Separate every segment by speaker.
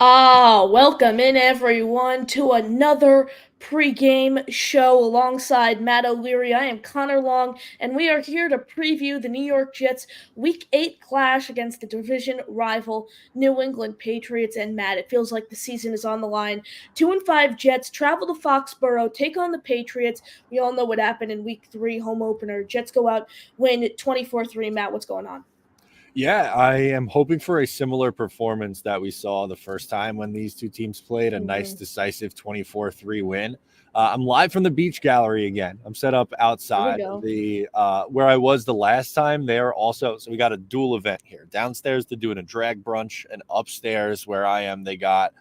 Speaker 1: Welcome in everyone to another pregame show alongside Matt O'Leary. I am Connor Long, and we are here to preview the New York Jets Week 8 clash against the division rival New England Patriots. And Matt, it feels like the season is on the line. 2-5 Jets travel to Foxborough, take on the Patriots. We all know what happened in Week 3 home opener. Jets go out, win 24-3. Matt, what's going on?
Speaker 2: Yeah, I am hoping for a similar performance that we saw the first time when these two teams played, a nice, decisive 24-3 win. I'm live from the beach gallery again. I'm set up
Speaker 1: Here we
Speaker 2: outside
Speaker 1: go.
Speaker 2: the where I was the last time. They are also, so we got a dual event here. Downstairs, they're doing a drag brunch, and upstairs where I am, they got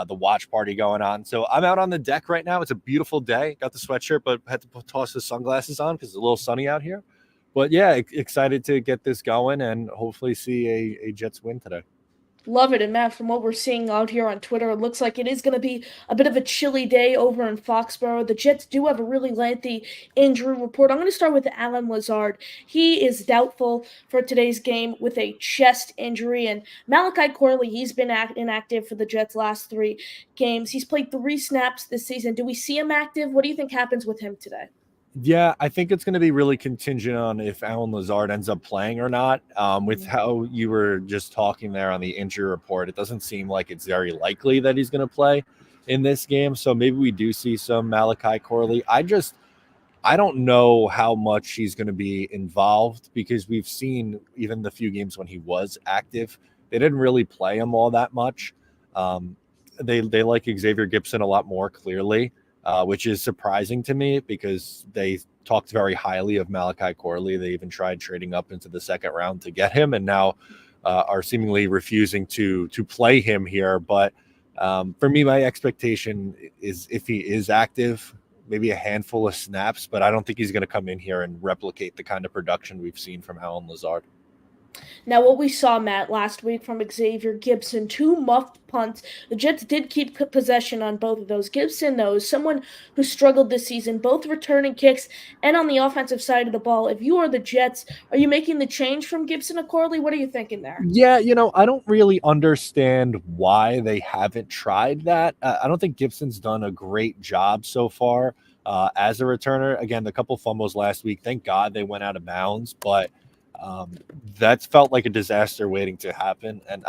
Speaker 2: the watch party going on. So I'm out on the deck right now. It's a beautiful day. Got the sweatshirt, but had to toss the sunglasses on because it's a little sunny out here. But yeah, excited to get this going and hopefully see a Jets win today.
Speaker 1: Love it. And Matt, from what we're seeing out here on Twitter, it looks like it is going to be a bit of a chilly day over in Foxborough. The Jets do have a really lengthy injury report. I'm going to start with Alan Lazard. He is doubtful for today's game with a chest injury. And Malachi Corley, he's been inactive for the Jets' last 3 games. He's played 3 snaps this season. Do we see him active? What do you think happens with him today?
Speaker 2: Yeah, I think it's going to be really contingent on if Alan Lazard ends up playing or not. With how you were just talking there on the injury report, it doesn't seem like it's very likely that he's going to play in this game. So maybe we do see some Malachi Corley. I don't know how much he's going to be involved because we've seen even the few games when he was active, they didn't really play him all that much. Um, they like Xavier Gipson a lot more clearly, which is surprising to me because they talked very highly of Malachi Corley. They even tried trading up into the second round to get him, and now are seemingly refusing to play him here. But for me, my expectation is if he is active, maybe a handful of snaps, but I don't think he's going to come in here and replicate the kind of production we've seen from Alan Lazard.
Speaker 1: Now, what we saw, Matt, last week from Xavier Gipson, 2 muffed punts. The Jets did keep possession on both of those. Gibson, though, is someone who struggled this season, both returning kicks and on the offensive side of the ball. If you are the Jets, are you making the change from Gibson to Corley? What are you thinking there?
Speaker 2: Yeah, I don't really understand why they haven't tried that. I don't think Gibson's done a great job so far as a returner. Again, the couple fumbles last week, thank God they went out of bounds, but um, that's felt like a disaster waiting to happen. And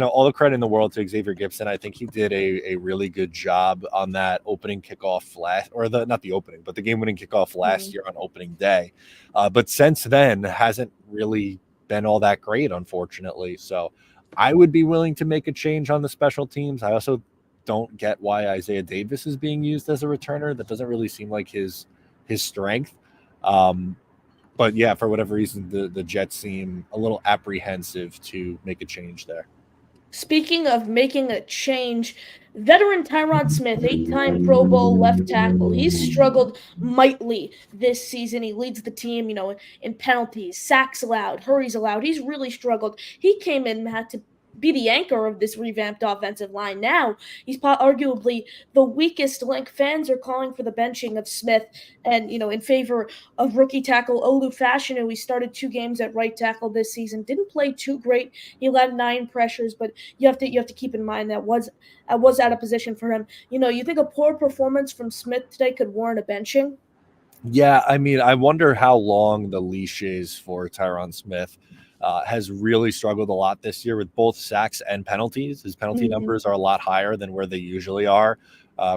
Speaker 2: all the credit in the world to Xavier Gipson. I think he did a really good job on that opening kickoff last, or the not the opening, but the game-winning kickoff last year on opening day. But since then, hasn't really been all that great, unfortunately. So I would be willing to make a change on the special teams. I also don't get why Isaiah Davis is being used as a returner. That doesn't really seem like his strength. Um, but yeah, for whatever reason, the Jets seem a little apprehensive to make a change there.
Speaker 1: Speaking of making a change, veteran Tyron Smith, 8-time Pro Bowl left tackle, he's struggled mightily this season. He leads the team, in penalties, sacks allowed, hurries allowed. He's really struggled. He came in, Matt, to be the anchor of this revamped offensive line. Now he's arguably the weakest link. Fans are calling for the benching of Smith and, in favor of rookie tackle Olu Fashion, who he started 2 games at right tackle this season. Didn't play too great. He led 9 pressures, but you have to keep in mind that was out of position for him. You think a poor performance from Smith today could warrant a benching?
Speaker 2: Yeah, I mean, I wonder how long the leash is for Tyron Smith. Has really struggled a lot this year with both sacks and penalties. His penalty
Speaker 1: Mhm.
Speaker 2: numbers are a lot higher than where they usually are.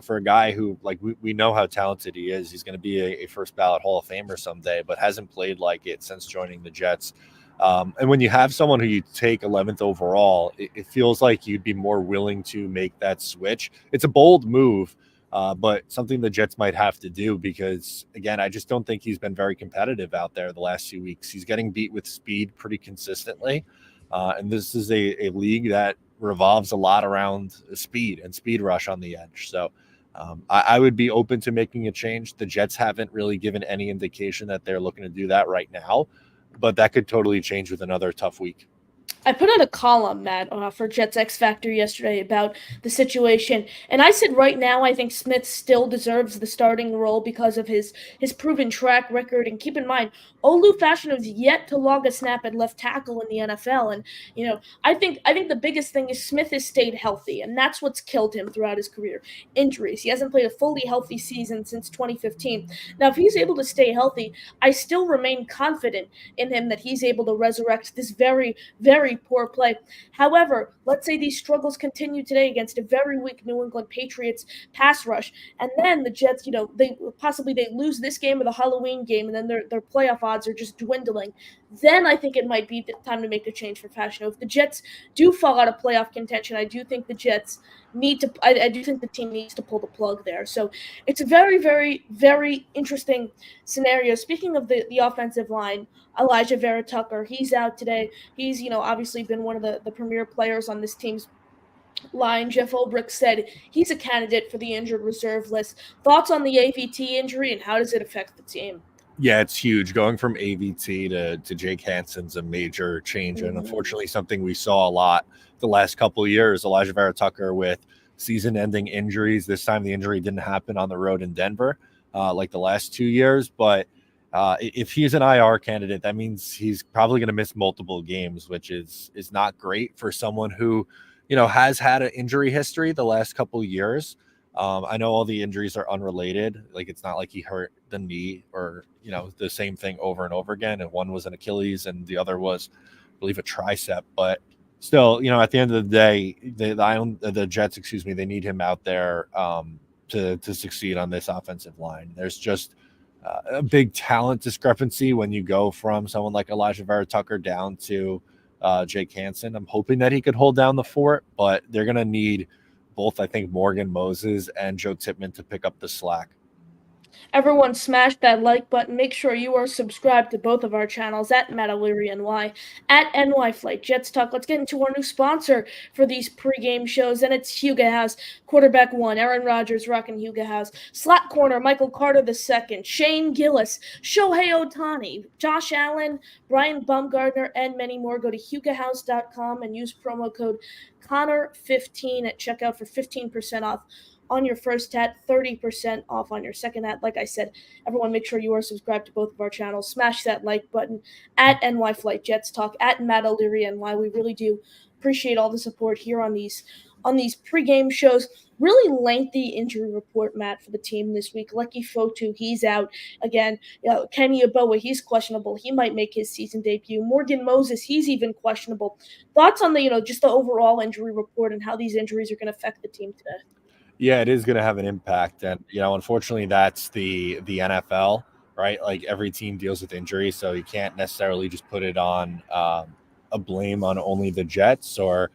Speaker 2: For a guy who, like, we know how talented he is. He's going to be a first ballot Hall of Famer someday, but hasn't played like it since joining the Jets. And when you have someone who you take 11th overall, it feels like you'd be more willing to make that switch. It's a bold move, but something the Jets might have to do because, again, I just don't think he's been very competitive out there the last few weeks. He's getting beat with speed pretty consistently. And this is a league that revolves a lot around speed and speed rush on the edge. So I would be open to making a change. The Jets haven't really given any indication that they're looking to do that right now, but that could totally change with another tough week.
Speaker 1: I put out a column, Matt, for Jets X Factor yesterday about the situation, and I said right now I think Smith still deserves the starting role because of his proven track record. And keep in mind, Olu Fashion has yet to log a snap at left tackle in the NFL, and I think the biggest thing is Smith has stayed healthy, and that's what's killed him throughout his career. Injuries. He hasn't played a fully healthy season since 2015. Now, if he's able to stay healthy, I still remain confident in him that he's able to resurrect this very, very poor play. However, let's say these struggles continue today against a very weak New England Patriots pass rush, and then the Jets, they lose this game or the Halloween game, and then their playoff odds are just dwindling. Then I think it might be time to make a change for Fashion. If the Jets do fall out of playoff contention, I do think the Jets need to. I do think the team needs to pull the plug there. So it's a very, very, very interesting scenario. Speaking of the offensive line, Elijah Vera-Tucker, he's out today. He's obviously been one of the premier players on this team's line. Jeff Ulbrich said he's a candidate for the injured reserve list. Thoughts on the AVT injury and how does it affect the team?
Speaker 2: Yeah, it's huge. Going from AVT to Jake Hansen's a major change, and unfortunately something we saw a lot the last couple of years. Elijah Vera-Tucker with season-ending injuries. This time the injury didn't happen on the road in Denver like the last 2 years, but if he's an IR candidate, that means he's probably going to miss multiple games, which is not great for someone who has had an injury history the last couple of years. I know all the injuries are unrelated. Like, it's not like he hurt the knee or, the same thing over and over again. And one was an Achilles and the other was, I believe, a tricep. But still, at the end of the day, the Jets, they need him out there to succeed on this offensive line. There's just a big talent discrepancy when you go from someone like Elijah Vera-Tucker down to Jake Hansen. I'm hoping that he could hold down the fort, but they're going to need both, I think, Morgan Moses and Joe Tippmann to pick up the slack.
Speaker 1: Everyone smash that like button. Make sure you are subscribed to both of our channels at Matt O'Leary NY, at NY Flight Jets Talk. Let's get into our new sponsor for these pregame shows, and it's Huga House. Quarterback 1, Aaron Rodgers rocking Huga House. Slot corner, Michael Carter II, Shane Gillis, Shohei Ohtani, Josh Allen, Brian Baumgartner, and many more. Go to hugahouse.com and use promo code Connor15 at checkout for 15% off on your first hat, 30% off on your second hat. Like I said, everyone make sure you are subscribed to both of our channels. Smash that like button at NY Flight Jets Talk, at Matt O'Leary NY. We really do appreciate all the support here on these pregame shows. Really lengthy injury report, Matt, for the team this week. Lucky Fotu, he's out again. Kenny Yeboah, he's questionable. He might make his season debut. Morgan Moses, he's even questionable. Thoughts on the just the overall injury report and how these injuries are going to affect the team today?
Speaker 2: Yeah, it is going to have an impact. And, unfortunately, that's the NFL, right? Like, every team deals with injury, so you can't necessarily just put it on a blame on only the Jets or,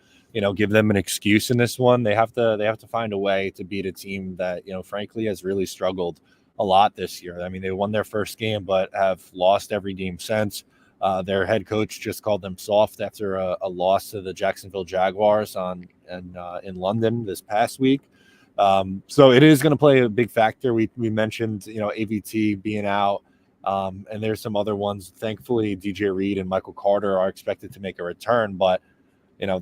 Speaker 2: give them an excuse in this one. They have to find a way to beat a team that, frankly, has really struggled a lot this year. I mean, they won their first game, but have lost every game since. Their head coach just called them soft after a loss to the Jacksonville Jaguars in London this past week. So it is going to play a big factor. We mentioned, AVT being out, and there's some other ones. Thankfully, DJ Reed and Michael Carter are expected to make a return, but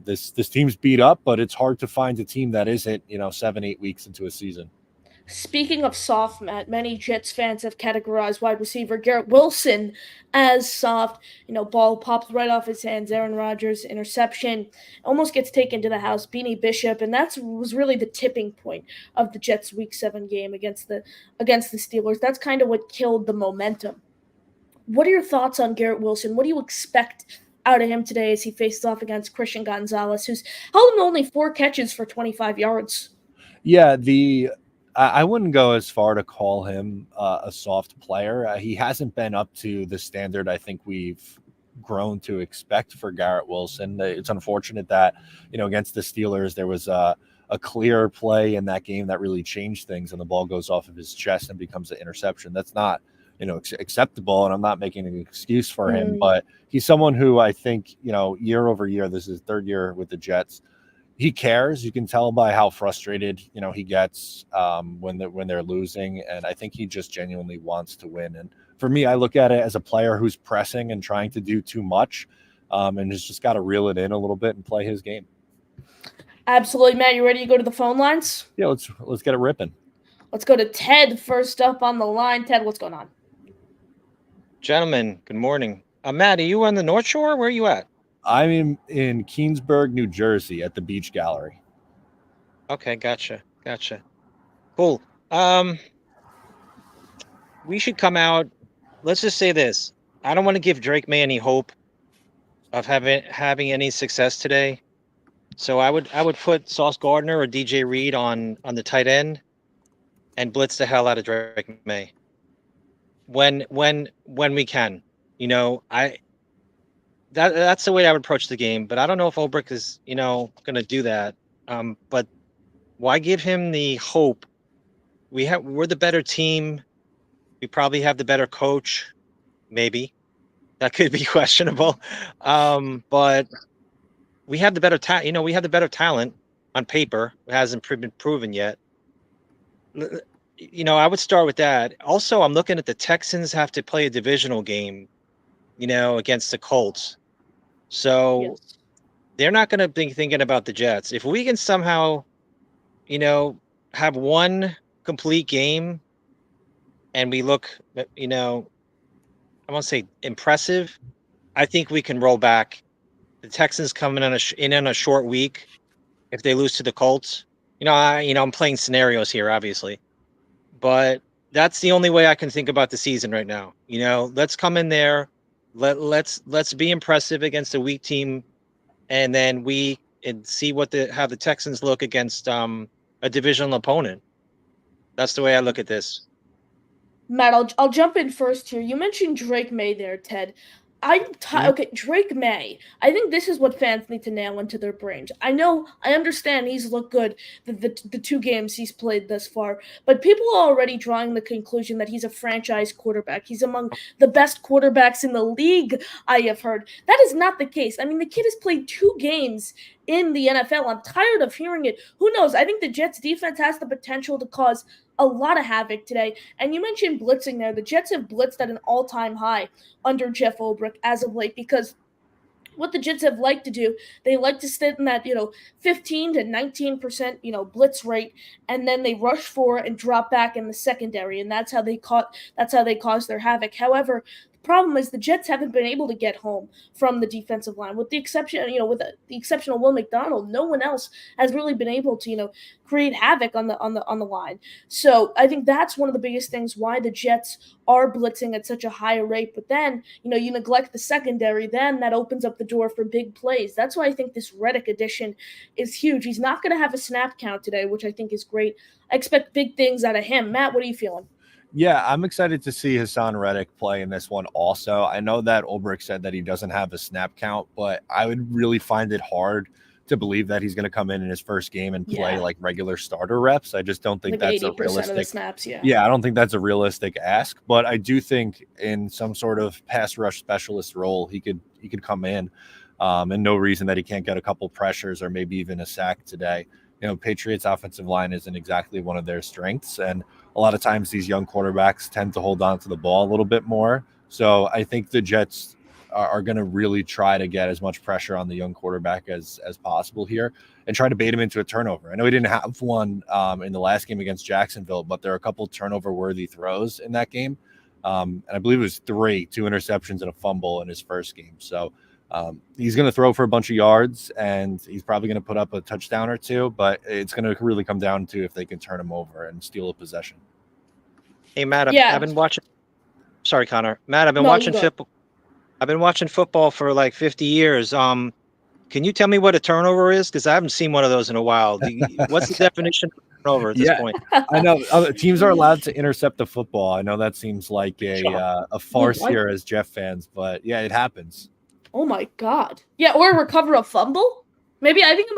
Speaker 2: this team's beat up, but it's hard to find a team that isn't, 7-8 weeks into a season.
Speaker 1: Speaking of soft, Matt, many Jets fans have categorized wide receiver Garrett Wilson as soft. Ball pops right off his hands. Aaron Rodgers, interception, almost gets taken to the house. Beanie Bishop, and that was really the tipping point of the Jets' Week 7 game against the Steelers. That's kind of what killed the momentum. What are your thoughts on Garrett Wilson? What do you expect out of him today as he faces off against Christian Gonzalez, who's held him to only 4 catches for 25 yards?
Speaker 2: Yeah, I wouldn't go as far to call him a soft player. He hasn't been up to the standard I think we've grown to expect for Garrett Wilson. It's unfortunate that, against the Steelers, there was a clear play in that game that really changed things, and the ball goes off of his chest and becomes an interception. That's not, acceptable, and I'm not making an excuse for him, but he's someone who I think, year over year, this is his 3rd year with the Jets, he cares. You can tell by how frustrated, he gets when they're losing. And I think he just genuinely wants to win. And for me, I look at it as a player who's pressing and trying to do too much. and has just got to reel it in a little bit and play his game.
Speaker 1: Absolutely. Matt, you ready to go to the phone lines?
Speaker 2: Yeah, let's get it ripping.
Speaker 1: Let's go to Ted first up on the line. Ted, what's going on?
Speaker 3: Gentlemen, good morning. Matt, are you on the North Shore? Where are you at?
Speaker 2: I'm in Keensburg, New Jersey at the Beach Gallery.
Speaker 3: Okay, gotcha. Cool. We should come out. Let's just say this. I don't want to give Drake May any hope of having any success today. So I would put Sauce Gardner or DJ Reed on the tight end and blitz the hell out of Drake May. When we can. That's the way I would approach the game, but I don't know if Ulbrich is, going to do that. But why give him the hope? We're the better team. We probably have the better coach. Maybe that could be questionable. But we have the better we have the better talent on paper. It hasn't been proven yet. I would start with that. Also, I'm looking at the Texans have to play a divisional game, against the Colts. So
Speaker 1: Yes.
Speaker 3: they're not going to be thinking about the Jets. If we can somehow, have one complete game and we look, I won't say impressive. I think we can roll back. The Texans coming in a short week. If they lose to the Colts, I'm playing scenarios here, obviously, but that's the only way I can think about the season right now. Let's come in there. Let's be impressive against a weak team, and then we see how the Texans look against a divisional opponent. That's the way I look at this.
Speaker 1: Matt, I'll jump in first here. You mentioned Drake May there, Ted. Okay, Drake May. I think this is what fans need to nail into their brains. I understand he's looked good the 2 games he's played thus far, but people are already drawing the conclusion that he's a franchise quarterback. He's among the best quarterbacks in the league, I have heard. That is not the case. I mean, the kid has played 2 games in the NFL. I'm tired of hearing it. Who knows? I think the Jets defense has the potential to cause a lot of havoc today. And you mentioned blitzing there. The Jets have blitzed at an all-time high under Jeff Ulbrich as of late, because what the Jets have liked to do, they like to sit in that, 15 to 19%, blitz rate, and then they rush forward and drop back in the secondary, and that's how they cause their havoc. However, the problem is the Jets haven't been able to get home from the defensive line, with the exception of Will McDonald. No one else has really been able to, create havoc on the line. So I think that's one of the biggest things why the Jets are blitzing at such a high rate. But then, you neglect the secondary, then that opens up the door for big plays. That's why I think this Reddick addition is huge. He's not going to have a snap count today, which I think is great. I expect big things out of him. Matt, what are you feeling?
Speaker 2: Yeah, I'm excited to see Haason Reddick play in this one also. I know that Ulbrich said that he doesn't have a snap count, but I would really find it hard to believe that he's going to come in his first game and play like regular starter reps. I just don't think
Speaker 1: like
Speaker 2: that's a realistic
Speaker 1: of the snaps.
Speaker 2: Yeah, I don't think that's a realistic ask, but I do think in some sort of pass rush specialist role, he could come in, and no reason that he can't get a couple pressures or maybe even a sack today. Patriots offensive line isn't exactly one of their strengths, and a lot of times these young quarterbacks tend to hold on to the ball a little bit more. So I think the Jets are going to really try to get as much pressure on the young quarterback as possible here and try to bait him into a turnover. I know he didn't have one in the last game against Jacksonville, but there are a couple turnover-worthy throws in that game. And I believe it was 2 interceptions and a fumble in his first game. So he's going to throw for a bunch of yards, and he's probably going to put up a touchdown or 2, but it's going to really come down to if they can turn him over and steal a possession.
Speaker 3: Hey, Matt, I've been watching. Sorry, Connor. Matt, I've been watching football. I've been watching football for like 50 years. Can you tell me what a turnover is? Because I haven't seen one of those in a while. What's the definition of turnover at this point?
Speaker 2: I know other teams are allowed to intercept the football. I know that seems like a farce here as Jeff fans, but yeah, it happens.
Speaker 1: Oh my God! Yeah, or recover a fumble. Maybe I think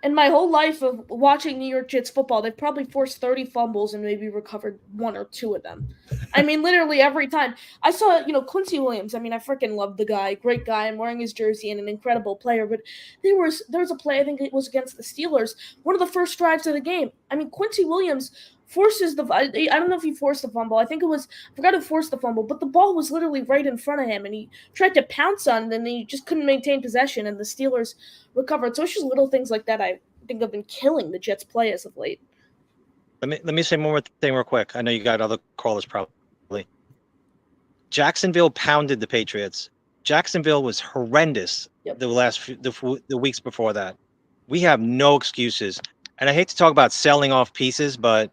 Speaker 1: in my whole life of watching New York Jets football, they've probably forced 30 fumbles and maybe recovered 1 or 2 of them. I mean, literally every time. I saw, Quincy Williams. I mean, I freaking love the guy. Great guy. I'm wearing his jersey and an incredible player. But there was a play, I think it was against the Steelers, one of the first drives of the game. I mean, Quincy Williams forces I don't know if he forced the fumble. I forgot who forced the fumble, but the ball was literally right in front of him, and he tried to pounce on it, and he just couldn't maintain possession, and the Steelers recovered. So it's just little things like that I think have been killing the Jets' play as of late.
Speaker 3: Let me say one more thing real quick. I know you got other callers probably. Jacksonville pounded the Patriots. Jacksonville was horrendous the weeks before that. We have no excuses. And I hate to talk about selling off pieces, but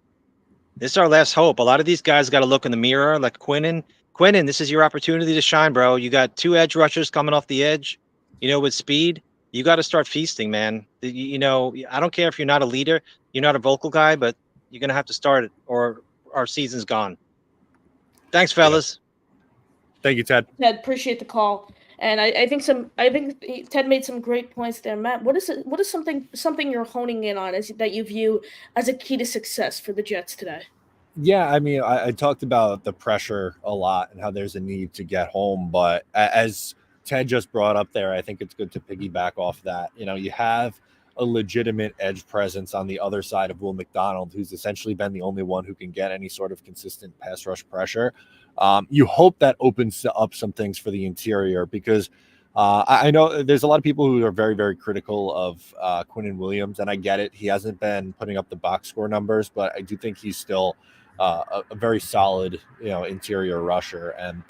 Speaker 3: this is our last hope. A lot of these guys got to look in the mirror, like Quinnen. Quinnen, this is your opportunity to shine, bro. You got 2 edge rushers coming off the edge, with speed. You got to start feasting, man. I don't care if you're not a leader, you're not a vocal guy, but you're going to have to start it or our season's gone. Thanks, fellas.
Speaker 2: Thank you, Ted.
Speaker 1: Ted, appreciate the call. And I think Ted made some great points there. Matt, what is something you're honing in on that you view as a key to success for the Jets today?
Speaker 2: Yeah, I mean, I talked about the pressure a lot and how there's a need to get home, but as Ted just brought up there, I think it's good to piggyback off that. You have a legitimate edge presence on the other side of Will McDonald, who's essentially been the only one who can get any sort of consistent pass rush pressure. You hope that opens up some things for the interior, because I know there's a lot of people who are very, very critical of Quinnen Williams, and I get it. He hasn't been putting up the box score numbers, but I do think he's still a very solid, interior rusher. And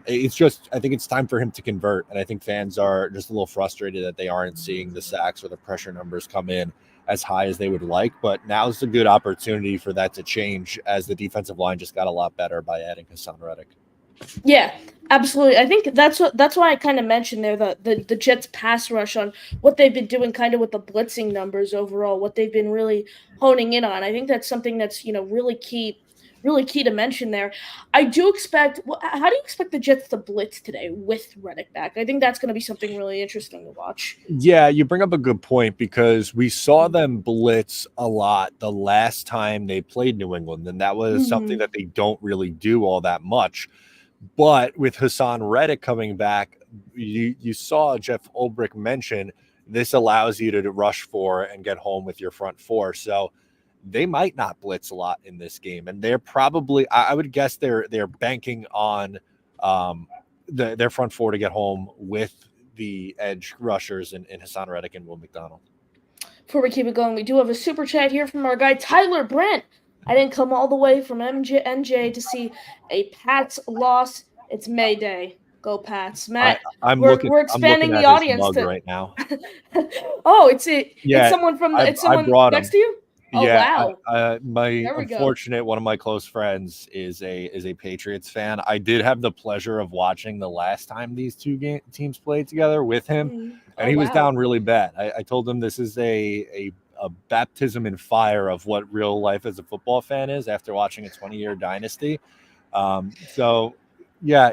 Speaker 2: it's just, I think it's time for him to convert. And I think fans are just a little frustrated that they aren't seeing the sacks or the pressure numbers come in as high as they would like. But now's a good opportunity for that to change, as the defensive line just got a lot better by adding Haason Reddick.
Speaker 1: Yeah, absolutely. I think that's why I kind of mentioned there the Jets pass rush, on what they've been doing kind of with the blitzing numbers overall, what they've been really honing in on. I think that's something that's really key to mention there. I do expect. How do you expect the Jets to blitz today with Reddick back? I think that's going to be something really interesting to watch.
Speaker 2: Yeah, you bring up a good point, because we saw them blitz a lot the last time they played New England, and that was something that they don't really do all that much. But with Haason Reddick coming back, you saw Jeff Ulbrich mention this allows you to rush 4 and get home with your front 4. So they might not blitz a lot in this game, and they're probably, I would guess they're banking on their front 4 to get home with the edge rushers in Haason Reddick and Will McDonald.
Speaker 1: Before we keep it going, we do have a super chat here from our guy Tyler Brent. I didn't come all the way from NJ to see a Pats loss. It's May Day. Go Pats, Matt. We're expanding the audience
Speaker 2: right now.
Speaker 1: Oh, it's someone from next to you. Oh,
Speaker 2: yeah,
Speaker 1: wow.
Speaker 2: One of my close friends is a Patriots fan. I did have the pleasure of watching the last time these two teams played together with him, and he was down really bad. I told him this is a baptism in fire of what real life as a football fan is after watching a 20-year dynasty. So yeah,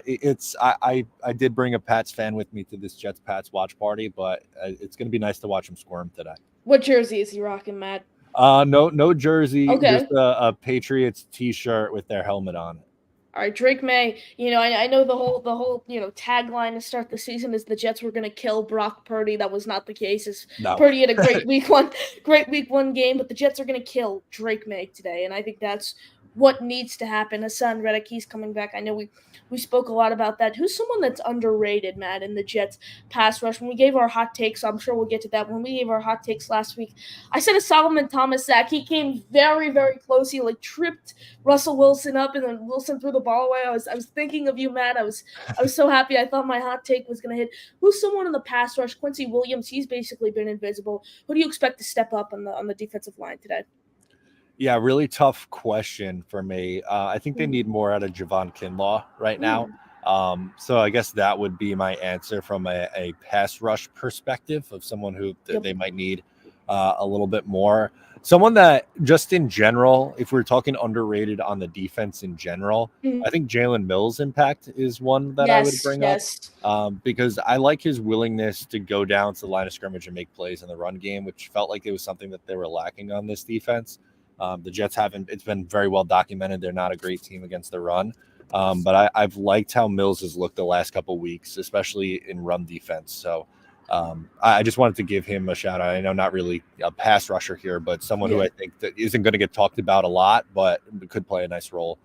Speaker 2: I did bring a Pats fan with me to this Jets Pats watch party, but it's going to be nice to watch him squirm today.
Speaker 1: What jersey is he rocking, Matt?
Speaker 2: No jersey,
Speaker 1: okay.
Speaker 2: Just a Patriots t-shirt with their helmet on it.
Speaker 1: All right, Drake May. I know the whole tagline to start the season is the Jets were going to kill Brock Purdy. That was not the case. Purdy had a great week one game, but the Jets are going to kill Drake May today, and I think that's what needs to happen. Haason Reddick, he's coming back. I know we spoke a lot about that. Who's someone that's underrated, Matt, in the Jets pass rush? When we gave our hot takes, I'm sure we'll get to that. When we gave our hot takes last week, I said a Solomon Thomas sack. He came very, very close. He tripped Russell Wilson up, and then Wilson threw the ball away. I was thinking of you, Matt. I was so happy. I thought my hot take was going to hit. Who's someone in the pass rush? Quincy Williams, he's basically been invisible. Who do you expect to step up on the defensive line today?
Speaker 2: Yeah, really tough question for me. I think they need more out of Javon Kinlaw right now. So I guess that would be my answer from a pass rush perspective of someone who they might need a little bit more. Someone that just in general, if we're talking underrated on the defense in general, I think Jalen Mills' impact is one that I would bring up because I like his willingness to go down to the line of scrimmage and make plays in the run game, which felt like it was something that they were lacking on this defense. The Jets it's been very well documented. They're not a great team against the run. But I've liked how Mills has looked the last couple of weeks, especially in run defense. So I just wanted to give him a shout out. I know not really a pass rusher here, but someone who I think that isn't going to get talked about a lot, but could play a nice role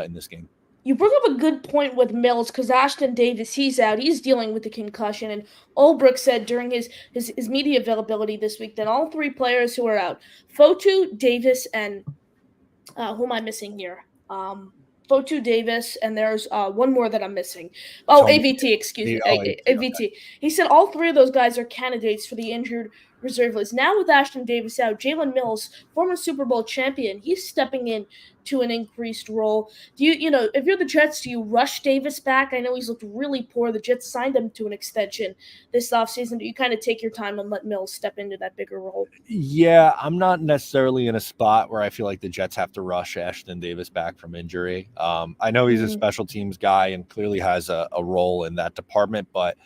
Speaker 2: in this game.
Speaker 1: You bring up a good point with Mills because Ashton Davis, he's out. He's dealing with the concussion. And Ulbrich said during his media availability this week that all three players who are out, Fotu, Davis, and who am I missing here? Fotu, Davis, and there's one more that I'm missing. Oh, AVT, excuse me. AVT. Okay. He said all three of those guys are candidates for the injured reserve list. Now with Ashton Davis out, Jalen Mills, former Super Bowl champion, he's stepping in to an increased role. Do you if you're the Jets, do you rush Davis back? I know he's looked really poor. The Jets signed him to an extension this offseason. Do you kind of take your time and let Mills step into that bigger role?
Speaker 2: Yeah, I'm not necessarily in a spot where I feel like the Jets have to rush Ashton Davis back from injury. I know he's a special teams guy and clearly has a role in that department, but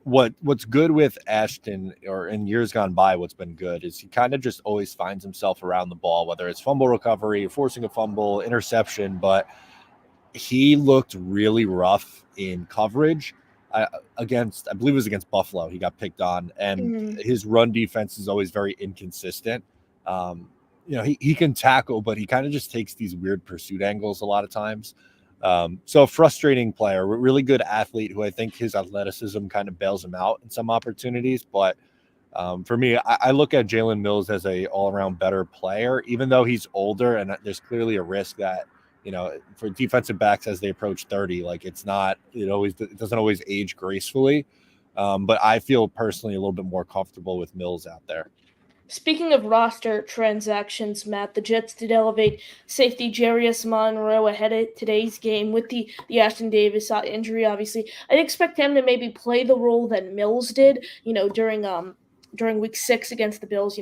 Speaker 2: what's good with Ashton, or in years gone by, what's been good is he kind of just always finds himself around the ball, whether it's fumble recovery, forcing a fumble, interception. But he looked really rough in coverage against, I believe it was against Buffalo. He got picked on, and his run defense is always very inconsistent. He can tackle, but he kind of just takes these weird pursuit angles a lot of times. So a frustrating player, really good athlete who I think his athleticism kind of bails him out in some opportunities. But for me, I look at Jalen Mills as a all-around better player, even though he's older and there's clearly a risk that, for defensive backs as they approach 30, like it doesn't always age gracefully. But I feel personally a little bit more comfortable with Mills out there.
Speaker 1: Speaking of roster transactions, Matt, the Jets did elevate safety Jarius Monroe ahead of today's game with the Ashton Davis injury, obviously. I'd expect him to maybe play the role that Mills did, during week 6 against the Bills,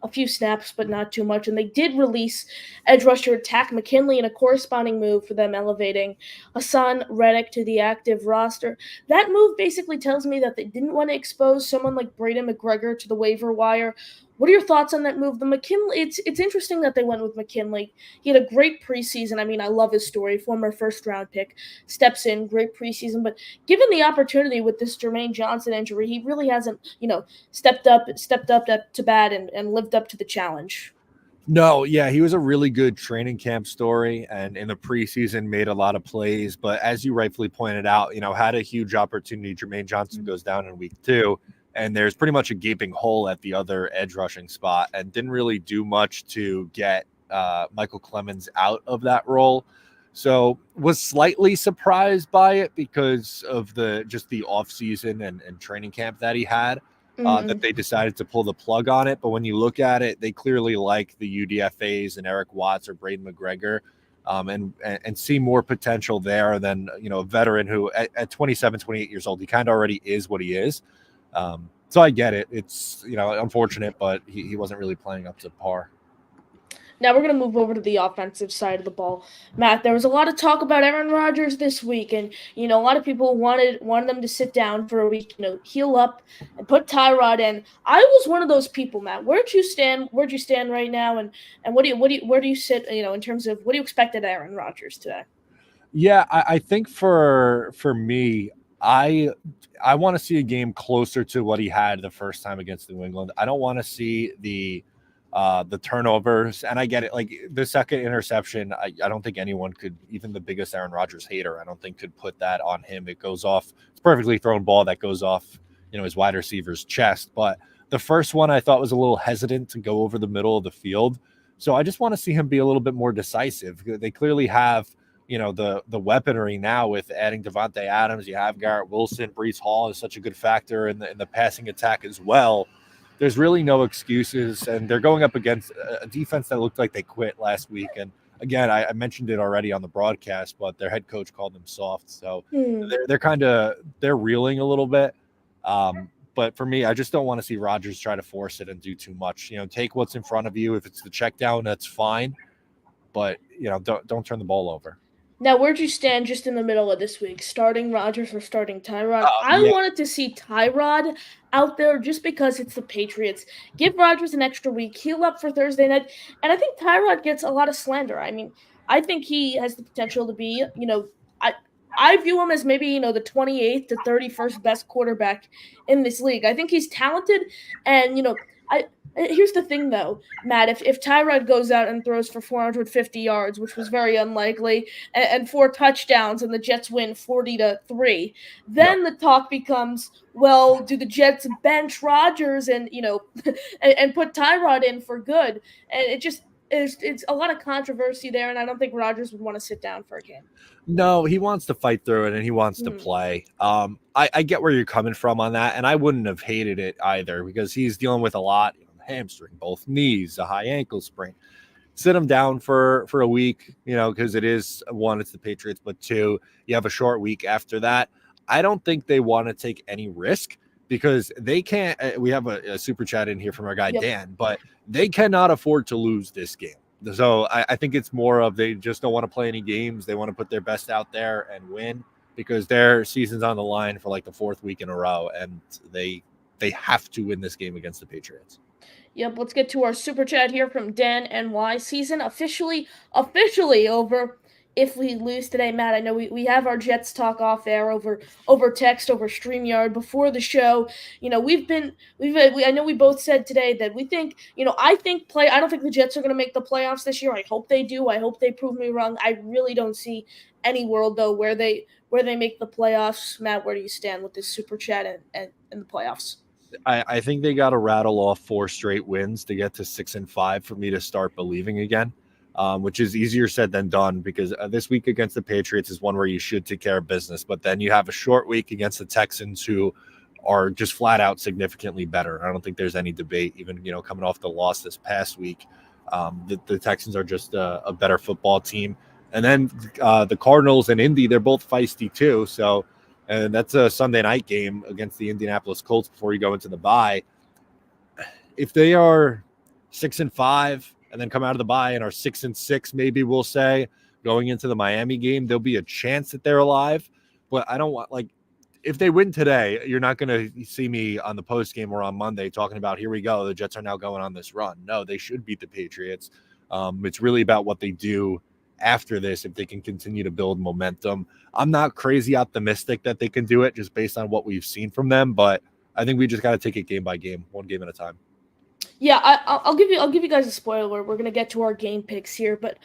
Speaker 1: a few snaps, but not too much. And they did release edge rusher Takk McKinley in a corresponding move for them elevating Haason Reddick to the active roster. That move basically tells me that they didn't want to expose someone like Braden McGregor to the waiver wire. What are your thoughts on that move? The McKinley, it's interesting that they went with McKinley. He had a great preseason. I mean, I love his story. Former first-round pick, steps in, great preseason. But given the opportunity with this Jermaine Johnson injury, he really hasn't, stepped up to bat and lived up to the challenge.
Speaker 2: No, yeah, he was a really good training camp story, and in the preseason made a lot of plays. But as you rightfully pointed out, had a huge opportunity. Jermaine Johnson goes down in week 2. And there's pretty much a gaping hole at the other edge rushing spot, and didn't really do much to get Michael Clemens out of that role. So was slightly surprised by it because of the offseason and training camp that he had, that they decided to pull the plug on it. But when you look at it, they clearly like the UDFAs and Eric Watts or Braden McGregor, and see more potential there than, a veteran who at 27, 28 years old, he kind of already is what he is. So I get it. It's, unfortunate, but he wasn't really playing up to par.
Speaker 1: Now we're going to move over to the offensive side of the ball. Matt, there was a lot of talk about Aaron Rodgers this week, and, a lot of people wanted them to sit down for a week, heal up and put Tyrod in. I was one of those people, Matt. Where'd you stand right now? And where do you sit, in terms of what do you expect of Aaron Rodgers today?
Speaker 2: Yeah, I think for me, I want to see a game closer to what he had the first time against New England. I don't want to see the turnovers, and I get it. Like the second interception, I don't think anyone could, even the biggest Aaron Rodgers hater, I don't think could put that on him. It goes off. It's a perfectly thrown ball that goes off, his wide receiver's chest. But the first one I thought was a little hesitant to go over the middle of the field. So I just want to see him be a little bit more decisive. They clearly have, the weaponry now with adding Devontae Adams. You have Garrett Wilson. Breece Hall is such a good factor in the passing attack as well. There's really no excuses, and they're going up against a defense that looked like they quit last week. And again, I mentioned it already on the broadcast, but their head coach called them soft. So they're reeling a little bit. But for me, I just don't want to see Rodgers try to force it and do too much. Take what's in front of you. If it's the check down, that's fine. But don't turn the ball over.
Speaker 1: Now, where'd you stand just in the middle of this week? Starting Rodgers or starting Tyrod? I wanted to see Tyrod out there just because it's the Patriots. Give Rodgers an extra week, heal up for Thursday night. And I think Tyrod gets a lot of slander. I mean, I think he has the potential to be, I view him as maybe, the 28th to 31st best quarterback in this league. I think he's talented, and here's the thing though, Matt. If Tyrod goes out and throws for 450 yards, which was very unlikely, and 4 touchdowns, and the Jets win 40-3, then the talk becomes, well, do the Jets bench Rodgers and and put Tyrod in for good? And it's a lot of controversy there, and I don't think Rodgers would want to sit down for a game.
Speaker 2: No, he wants to fight through it and he wants to play. I get where you're coming from on that, and I wouldn't have hated it either because he's dealing with a lot, hamstring, both knees, a high ankle sprain. Sit him down for a week, because it is, one, it's the Patriots, but two, you have a short week after that. I don't think they want to take any risk because they can't. We have a super chat in here from our guy Dan, but they cannot afford to lose this game. So I think it's more of they just don't want to play any games. They want to put their best out there and win because their season's on the line for like the 4th week in a row, and they have to win this game against the Patriots.
Speaker 1: Yep, let's get to our super chat here from Dan NY. Season officially over if we lose today, Matt. I know we have our Jets talk off air over text, over StreamYard before the show. I know we both said today that we think, I don't think the Jets are going to make the playoffs this year. I hope they do. I hope they prove me wrong. I really don't see any world though where they make the playoffs. Matt, where do you stand with this super chat and the playoffs?
Speaker 2: I think they got to rattle off 4 straight wins to get to 6-5 for me to start believing again, which is easier said than done because this week against the Patriots is one where you should take care of business. But then you have a short week against the Texans, who are just flat out significantly better. I don't think there's any debate, even coming off the loss this past week. The Texans are just a better football team. And then the Cardinals and Indy, they're both feisty too. So. And that's a Sunday night game against the Indianapolis Colts before you go into the bye. If they are 6-5 and then come out of the bye and are 6-6, maybe we'll say going into the Miami game, there'll be a chance that they're alive. But I don't want, if they win today, you're not going to see me on the post game or on Monday talking about, here we go, the Jets are now going on this run. No, they should beat the Patriots. It's really about what they do after this, if they can continue to build momentum. I'm not crazy optimistic that they can do it just based on what we've seen from them, but I think we just got to take it game by game, one game at a time.
Speaker 1: Yeah, I'll give you guys a spoiler. We're gonna get to our game picks here, but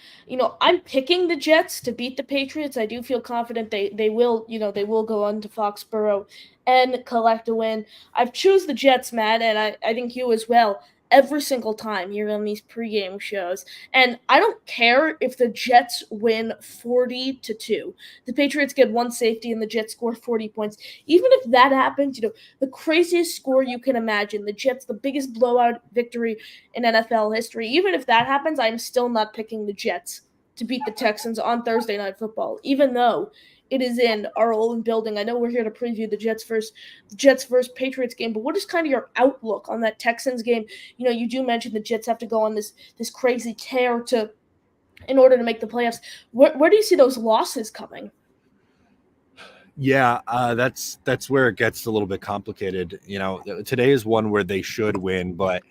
Speaker 1: I'm picking the Jets to beat the Patriots. I do feel confident they will go on to Foxborough and collect a win. I've choose the Jets, Matt, and I think you as well. Every single time here on these pregame shows. And I don't care if the Jets win 40-2. The Patriots get 1 safety and the Jets score 40 points. Even if that happens, the craziest score you can imagine, the Jets, the biggest blowout victory in NFL history. Even if that happens, I'm still not picking the Jets to beat the Texans on Thursday Night Football, even though it is in our own building. I know we're here to preview the Jets versus Patriots game, but what is kind of your outlook on that Texans game? You do mention the Jets have to go on this crazy tear in order to make the playoffs. Where do you see those losses coming?
Speaker 2: Yeah, that's where it gets a little bit complicated. Today is one where they should win, but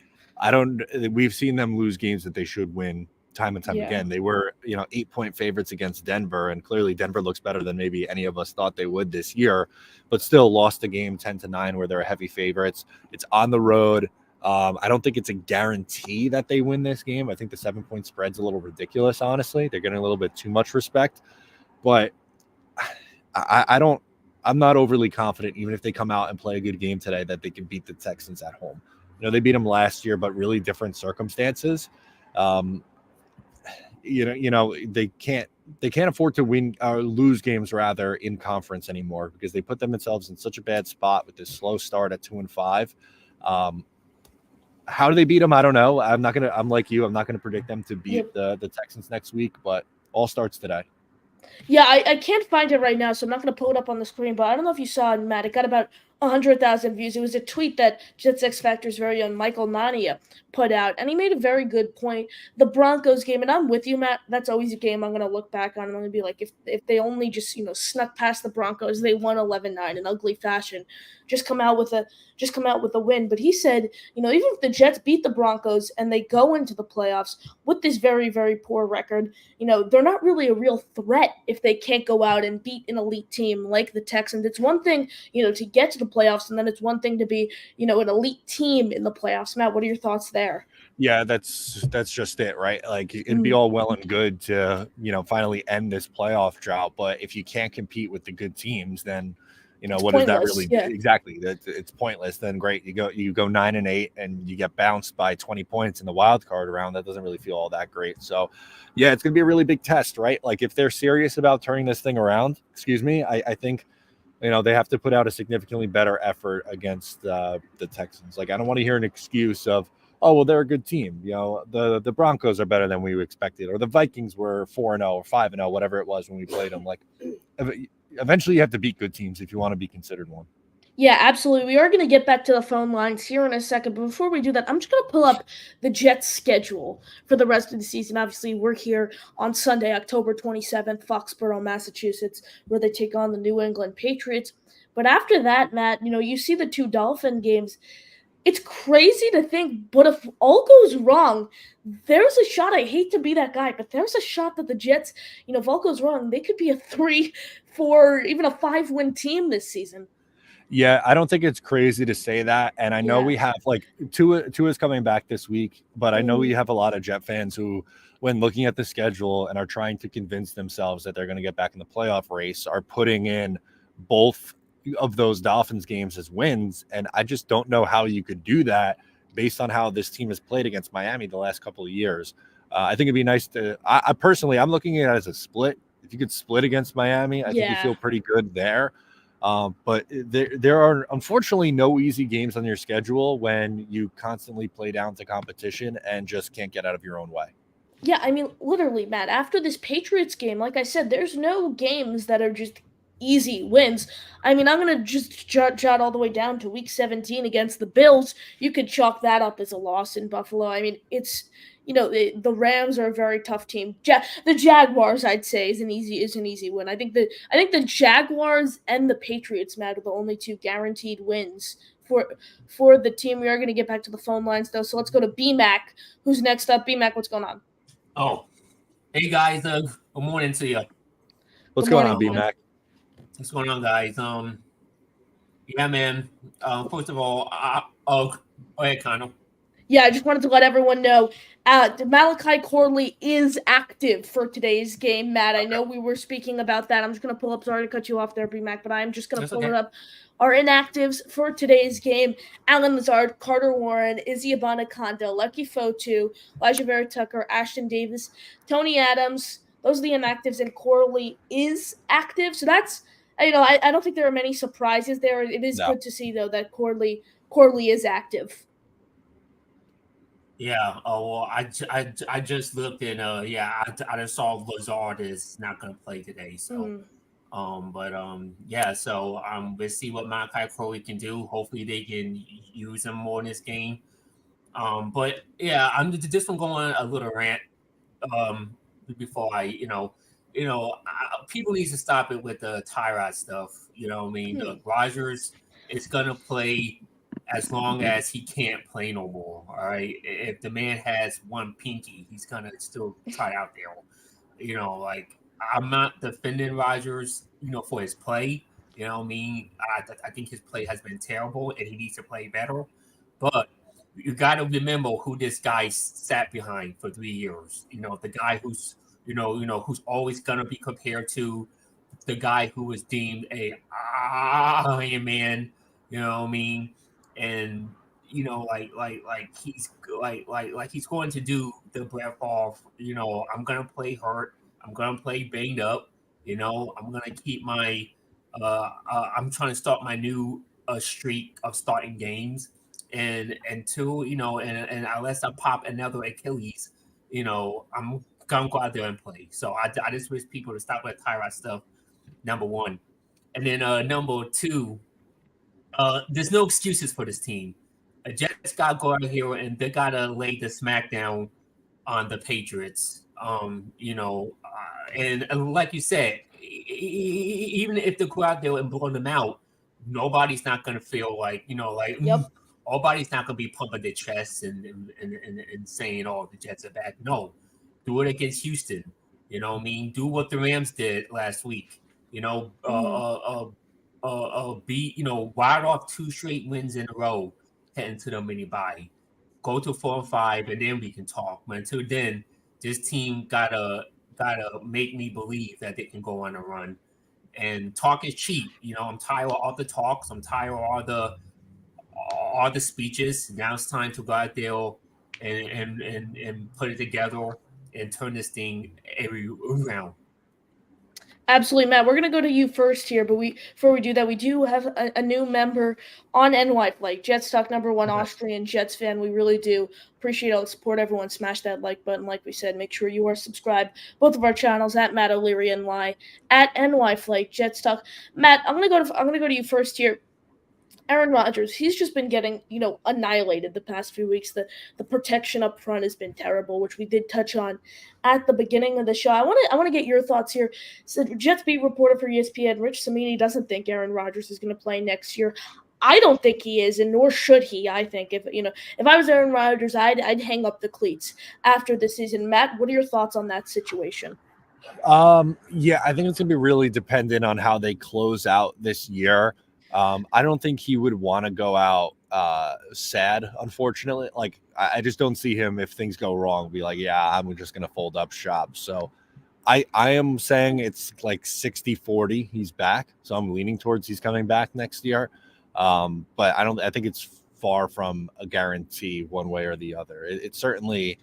Speaker 2: we've seen them lose games that they should win time and time again. They were 8-point favorites against Denver, and clearly Denver looks better than maybe any of us thought they would this year, but still lost the game 10-9 where they're heavy favorites. It's on the road. I don't think it's a guarantee that they win this game. I think the 7-point spread's a little ridiculous, honestly. They're getting a little bit too much respect, but I'm not overly confident, even if they come out and play a good game today, that they can beat the Texans at home. They beat them last year, but really different circumstances. They can't afford to win or lose games rather in conference anymore because they put themselves in such a bad spot with this slow start at 2-5. How do they beat them? I don't know. I'm like you. I'm not going to predict them to beat the Texans next week, but all starts today.
Speaker 1: Yeah, I can't find it right now, so I'm not going to pull it up on the screen, but I don't know if you saw it, Matt. It got about 100,000 views. It was a tweet that Jets X Factor's very own Michael Nania put out, and he made a very good point. The Broncos game, and I'm with you, Matt. That's always a game I'm going to look back on, and I'm going to be like, if they only just snuck past the Broncos, they won 11-9 in ugly fashion, just come out with a win. But he said, even if the Jets beat the Broncos and they go into the playoffs with this very, very poor record, they're not really a real threat if they can't go out and beat an elite team like the Texans. It's one thing, to get to the playoffs, and then it's one thing to be, an elite team in the playoffs. Matt, what are your thoughts there?
Speaker 2: Yeah, that's just it, right? Like, it'd be all well and good to, finally end this playoff drought, but if you can't compete with the good teams, then what does that really do? Exactly. It's pointless. Then great, you go 9-8 and you get bounced by 20 points in the wild card round. That doesn't really feel all that great. So yeah, it's gonna be a really big test, right? Like, if they're serious about turning this thing around, I think they have to put out a significantly better effort against the Texans. Like, I don't want to hear an excuse of, oh, well, they're a good team. The Broncos are better than we expected, or the Vikings were 4-0 or 5-0, whatever it was when we played them. Like, eventually you have to beat good teams if you want to be considered one.
Speaker 1: Yeah, absolutely. We are going to get back to the phone lines here in a second. But before we do that, I'm just going to pull up the Jets' schedule for the rest of the season. Obviously, we're here on Sunday, October 27th, Foxborough, Massachusetts, where they take on the New England Patriots. But after that, Matt, you see the two Dolphin games. It's crazy to think, but if all goes wrong, there's a shot. I hate to be that guy, but there's a shot that the Jets, if all goes wrong, they could be a 3-4, even a 5-win team this season.
Speaker 2: Yeah, I don't think it's crazy to say that. And I know we have, like, Tua's coming back this week, but I know we have a lot of Jet fans who, when looking at the schedule and are trying to convince themselves that they're going to get back in the playoff race, are putting in both of those Dolphins games as wins. And I just don't know how you could do that based on how this team has played against Miami the last couple of years. I think it'd be nice to, I personally, I'm looking at it as a split. If you could split against Miami, I think you feel pretty good there. But there are unfortunately no easy games on your schedule when you constantly play down to competition and just can't get out of your own way.
Speaker 1: Yeah, I mean, literally, Matt, after this Patriots game, like I said, there's no games that are just easy wins. I mean, I'm going to just jot all the way down to week 17 against the Bills. You could chalk that up as a loss in Buffalo. I mean, it's, the Rams are a very tough team. The Jaguars, I'd say, is an easy win. I think the Jaguars and the Patriots, Matt, are the only two guaranteed wins for the team. We are going to get back to the phone lines, though, so let's go to B-Mac, who's next up. B-Mac, what's going on?
Speaker 4: Oh, hey guys, good morning to you.
Speaker 2: What's going on, B-Mac?
Speaker 4: What's going on, guys? Yeah, man. First of all, go ahead, Connor.
Speaker 1: Yeah, I just wanted to let everyone know Malachi Corley is active for today's game, Matt. I know we were speaking about that. I'm just going to pull up. Sorry to cut you off there, B-Mac, but I'm just going to pull it up. Our inactives for today's game: Allen Lazard, Carter Warren, Izzy Abanikanda, Lucky Fotu, Elijah Vera-Tucker, Ashton Davis, Tony Adams. Those are the inactives, and Corley is active. So that's, I don't think there are many surprises there. It is good to see, though, that Corley is active.
Speaker 4: Yeah. Oh, well, I just looked and I just saw Lazard is not going to play today. So, So we'll see what Malachi Corley can do. Hopefully, they can use him more in this game. But yeah, I'm just going a little rant. Before people need to stop it with the Tyrod stuff. You know what I mean? Rodgers is going to play as long as he can't play no more. All right. If the man has one pinky, he's going to still try out there. Like, I'm not defending Rodgers, for his play. You know what I mean? I think his play has been terrible and he needs to play better. But you got to remember who this guy sat behind for 3 years. The guy who's, who's always going to be compared to the guy who was deemed a Iron Man. You know what I mean? And like he's going to do the Brett Favre. I'm going to play hurt. I'm going to play banged up. I'm going to keep my. I'm trying to start my new streak of starting games. And until and unless I pop another Achilles, I'm gonna go out there and play. So I just wish people to stop with Tyrod stuff. Number one, and then number two, there's no excuses for this team. The Jets got to go out here and they got to lay the smackdown on the Patriots. And like you said, even if they go out there and blow them out, nobody's not going to feel like,
Speaker 1: Yep.
Speaker 4: Nobody's not going to be pumping their chests and saying, oh, the Jets are back. No, do it against Houston. You know what I mean? Do what the Rams did last week. Wide off 2 straight wins in a row heading to the mini bye. Go to 4-5, and then we can talk. But until then, this team gotta make me believe that they can go on a run. And talk is cheap. I'm tired of all the talks. I'm tired of all the speeches. Now it's time to go out there and put it together and turn this thing around.
Speaker 1: Absolutely, Matt. We're going to go to you first here, but before we do that, we do have a new member on NY Flight, Jets Talk #1 Austrian Jets fan. We really do appreciate all the support. Everyone smash that like button. Like we said, make sure you are subscribed. Both of our channels at Matt O'Leary NY, at NY Flight Jets Talk. Matt, I'm going to go to you first here. Aaron Rodgers, he's just been getting, annihilated the past few weeks. The protection up front has been terrible, which we did touch on at the beginning of the show. I want to get your thoughts here. So Jets beat reporter for ESPN, Rich Samini, doesn't think Aaron Rodgers is going to play next year. I don't think he is, and nor should he. I think if I was Aaron Rodgers, I'd hang up the cleats after the season. Matt, what are your thoughts on that situation?
Speaker 2: Yeah, I think it's gonna be really dependent on how they close out this year. I don't think he would want to go out sad, unfortunately. Like, I just don't see him, if things go wrong, be like, yeah, I'm just going to fold up shop. So I am saying it's like 60-40 he's back. So I'm leaning towards he's coming back next year. But I think it's far from a guarantee one way or the other. It's certainly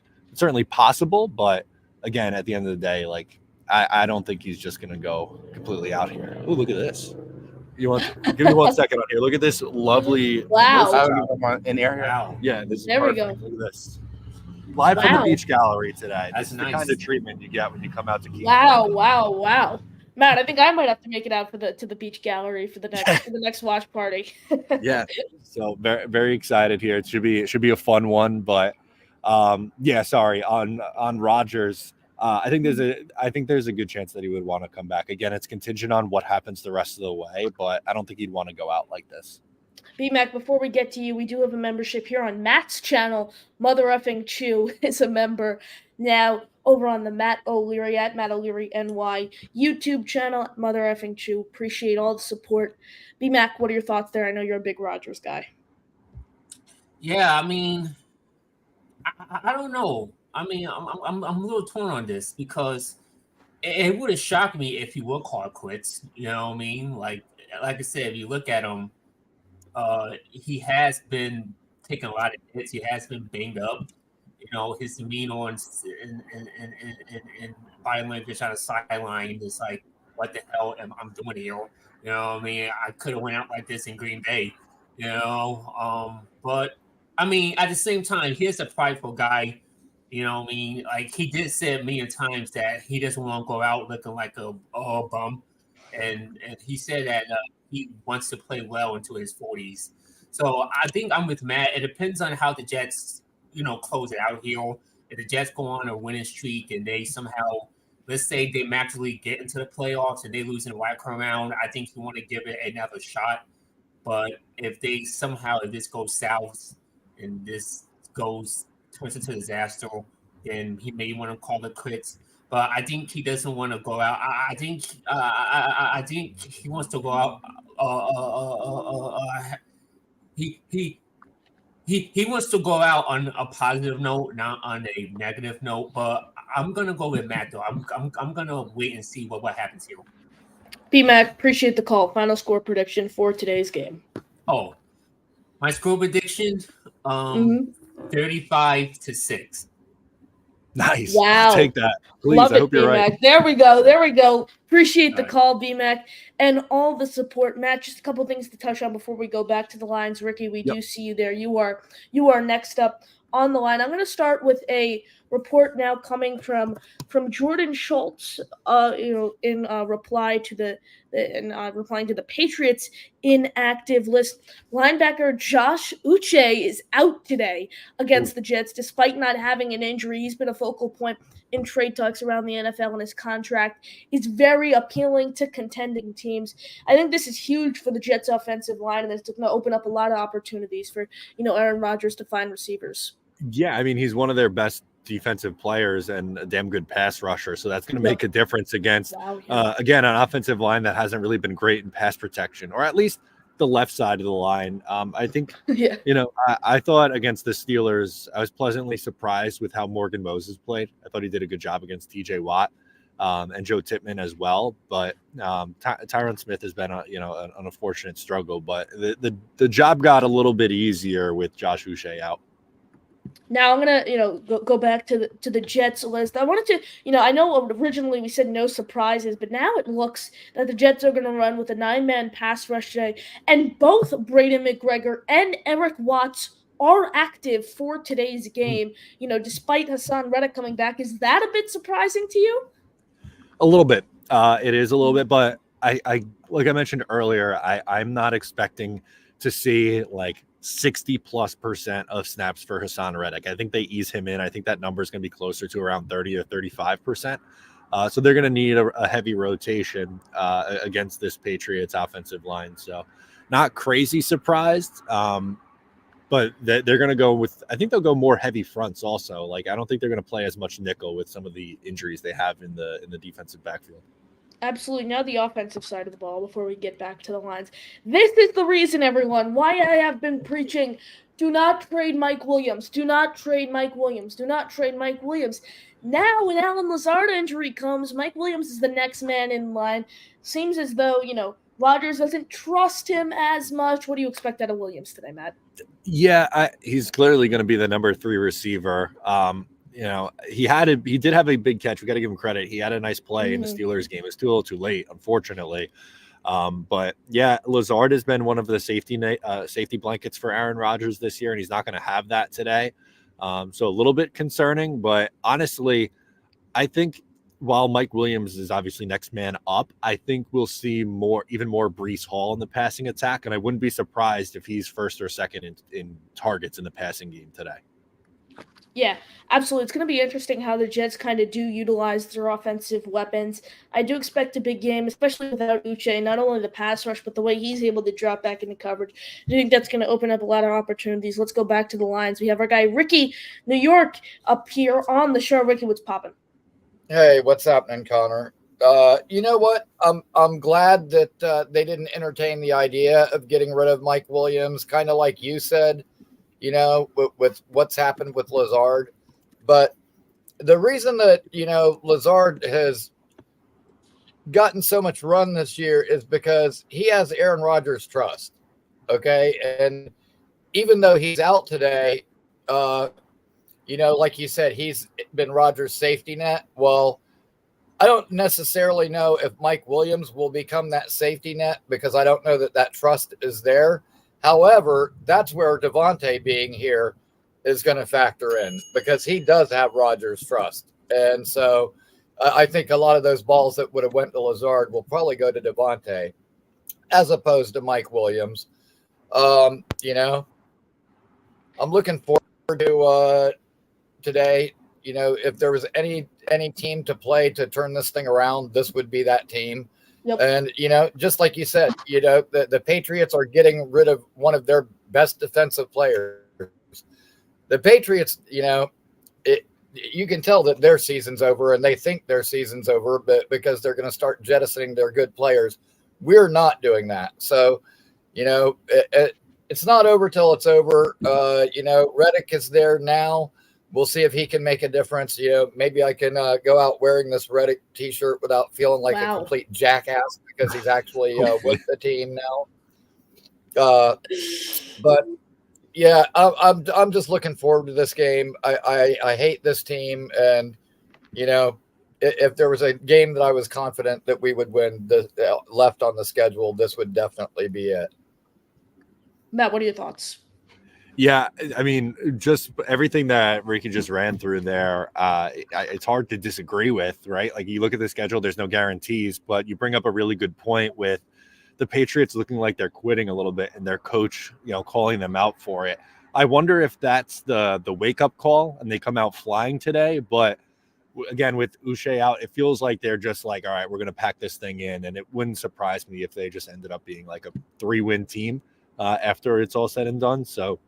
Speaker 2: possible. But again, at the end of the day, like, I don't think he's just going to go completely out here. Oh, look at this. Give me 1 second on here. Look at this lovely.
Speaker 1: Wow.
Speaker 5: In area.
Speaker 4: Wow.
Speaker 2: Yeah, this is
Speaker 1: There we
Speaker 2: perfect.
Speaker 1: go.
Speaker 2: Look at this. Live from the
Speaker 1: Wow.
Speaker 2: beach gallery today.
Speaker 4: That's
Speaker 2: This is
Speaker 4: nice.
Speaker 2: the kind of treatment you get when you come out to Keene.
Speaker 1: Wow. Matt, I think I might have to make it out to the beach gallery for the next watch party.
Speaker 2: Yeah. So very, very excited here. It should be a fun one. But yeah, sorry. On Rodgers. I think there's a good chance that he would want to come back. Again, it's contingent on what happens the rest of the way, but I don't think he'd want to go out like this.
Speaker 1: BMAC, before we get to you, we do have a membership here on Matt's channel. Mother effing Chew is a member now over on the Matt O'Leary at Matt O'Leary NY YouTube channel. Mother effing Chew. Appreciate all the support. BMAC, what are your thoughts there? I know you're a big Rodgers guy.
Speaker 4: Yeah, I mean, I don't know. I mean, I'm a little torn on this because it would have shocked me if he would call quits. You know what I mean? Like I said, if you look at him, he has been taking a lot of hits. He has been banged up. His demeanor and body language on the sideline is like, what the hell am I doing here? You know what I mean? I could have went out like this in Green Bay. But I mean, at the same time, here's a prideful guy. You know what I mean? Like, he did say a million times that he doesn't want to go out looking like a bum. And he said that he wants to play well into his 40s. So I think I'm with Matt. It depends on how the Jets, close it out here. If the Jets go on a winning streak and they somehow, let's say they magically get into the playoffs and they lose in the wild card round, I think you want to give it another shot. But if this goes south and this turns into disaster, then he may want to call it quits. But I think he doesn't want to go out. I think he wants to go out. He wants to go out on a positive note, not on a negative note. But I'm gonna go with Matt though. I'm gonna wait and see what happens here.
Speaker 1: BMAC, appreciate the call. Final score prediction for today's game.
Speaker 4: Oh, my score prediction. 35-6.
Speaker 2: Nice.
Speaker 1: Wow.
Speaker 2: I'll take that. Please.
Speaker 1: Love
Speaker 2: I hope you're
Speaker 1: BMAC.
Speaker 2: right.
Speaker 1: There we go. Appreciate the
Speaker 4: All right.
Speaker 1: call, BMAC, and all the support. Matt, just a couple things to touch on before we go back to the lines. Ricky, we do see you there. You are next up on the line. I'm going to start with a report now coming from Jordan Schultz, in replying to the Patriots inactive list. Linebacker Josh Uche is out today against the Jets, despite not having an injury. He's been a focal point in trade talks around the NFL, and his contract is very appealing to contending teams. I think this is huge for the Jets' offensive line, and it's going to open up a lot of opportunities for Aaron Rodgers to find receivers.
Speaker 2: Yeah, I mean, he's one of their best defensive players and a damn good pass rusher, so that's going to make a difference against again, an offensive line that hasn't really been great in pass protection, or at least the left side of the line. I think I thought against the Steelers, I was pleasantly surprised with how Morgan Moses played. I thought he did a good job against TJ Watt and Joe Tippmann as well, but Tyron Smith has been an unfortunate struggle, but the job got a little bit easier with Josh Uche out.
Speaker 1: Now I'm gonna, go back to the Jets list. I wanted to, I know originally we said no surprises, but now it looks that the Jets are gonna run with a 9-man pass rush today, and both Braden McGregor and Eric Watts are active for today's game. Despite Haason Reddick coming back, is that a bit surprising to you?
Speaker 2: A little bit. It is a little bit, but I like I mentioned earlier, I'm not expecting to see like 60+% of snaps for Haason Reddick. I think they ease him in. I think that number is going to be closer to around 30 or 35%. So they're going to need a heavy rotation against this Patriots offensive line. So not crazy surprised, but they're going to go with, I think they'll go more heavy fronts also. Like, I don't think they're going to play as much nickel with some of the injuries they have in the defensive backfield.
Speaker 1: Absolutely. Now the offensive side of the ball before we get back to the lines. This is the reason, everyone, why I have been preaching, do not trade Mike Williams. Do not trade Mike Williams. Do not trade Mike Williams. Now, when Allen Lazard injury comes, Mike Williams is the next man in line. Seems as though, Rodgers doesn't trust him as much. What do you expect out of Williams today, Matt?
Speaker 2: Yeah, he's clearly going to be the number 3 receiver. He did have a big catch. We got to give him credit. He had a nice play in the Steelers game. It's too little too late, unfortunately. But yeah, Lazard has been one of the safety blankets for Aaron Rodgers this year, and he's not going to have that today. So a little bit concerning, but honestly, I think while Mike Williams is obviously next man up, I think we'll see even more Breece Hall in the passing attack, and I wouldn't be surprised if he's first or second in targets in the passing game today.
Speaker 1: Yeah, absolutely. It's going to be interesting how the Jets kind of do utilize their offensive weapons. I do expect a big game, especially without Uche, not only the pass rush, but the way he's able to drop back into coverage. I think that's going to open up a lot of opportunities. Let's go back to the lines. We have our guy, Ricky, New York, up here on the show. Ricky, what's popping?
Speaker 5: Hey, what's happening, Connor? You know what? I'm glad that they didn't entertain the idea of getting rid of Mike Williams, kind of like you said, with what's happened with Lazard. But the reason that, Lazard has gotten so much run this year is because he has Aaron Rodgers' trust. Okay. And even though he's out today, like you said, he's been Rodgers' safety net. Well, I don't necessarily know if Mike Williams will become that safety net because I don't know that trust is there. However, that's where Devontae being here is going to factor in because he does have Rodgers' trust. And so I think a lot of those balls that would have went to Lazard will probably go to Devontae as opposed to Mike Williams. I'm looking forward to today. If there was any team to play to turn this thing around, this would be that team. Yep. And, just like you said, the Patriots are getting rid of one of their best defensive players. The Patriots, you can tell that their season's over and they think their season's over, but because they're going to start jettisoning their good players. We're not doing that. So, it's not over till it's over. Reddick is there now. We'll see if he can make a difference. Maybe I can go out wearing this Reddick t-shirt without feeling like a complete jackass because he's actually with the team now. But yeah, I'm just looking forward to this game. I hate this team, and if there was a game that I was confident that we would win left on the schedule, this would definitely be it.
Speaker 1: Matt, what are your thoughts?
Speaker 2: Yeah, I mean, just everything that Ricky just ran through there, it's hard to disagree with, right? Like, you look at the schedule, there's no guarantees, but you bring up a really good point with the Patriots looking like they're quitting a little bit and their coach, calling them out for it. I wonder if that's the wake-up call and they come out flying today. But again, with Uche out, it feels like they're just like, all right, we're going to pack this thing in. And it wouldn't surprise me if they just ended up being like a 3-win team after it's all said and done. So,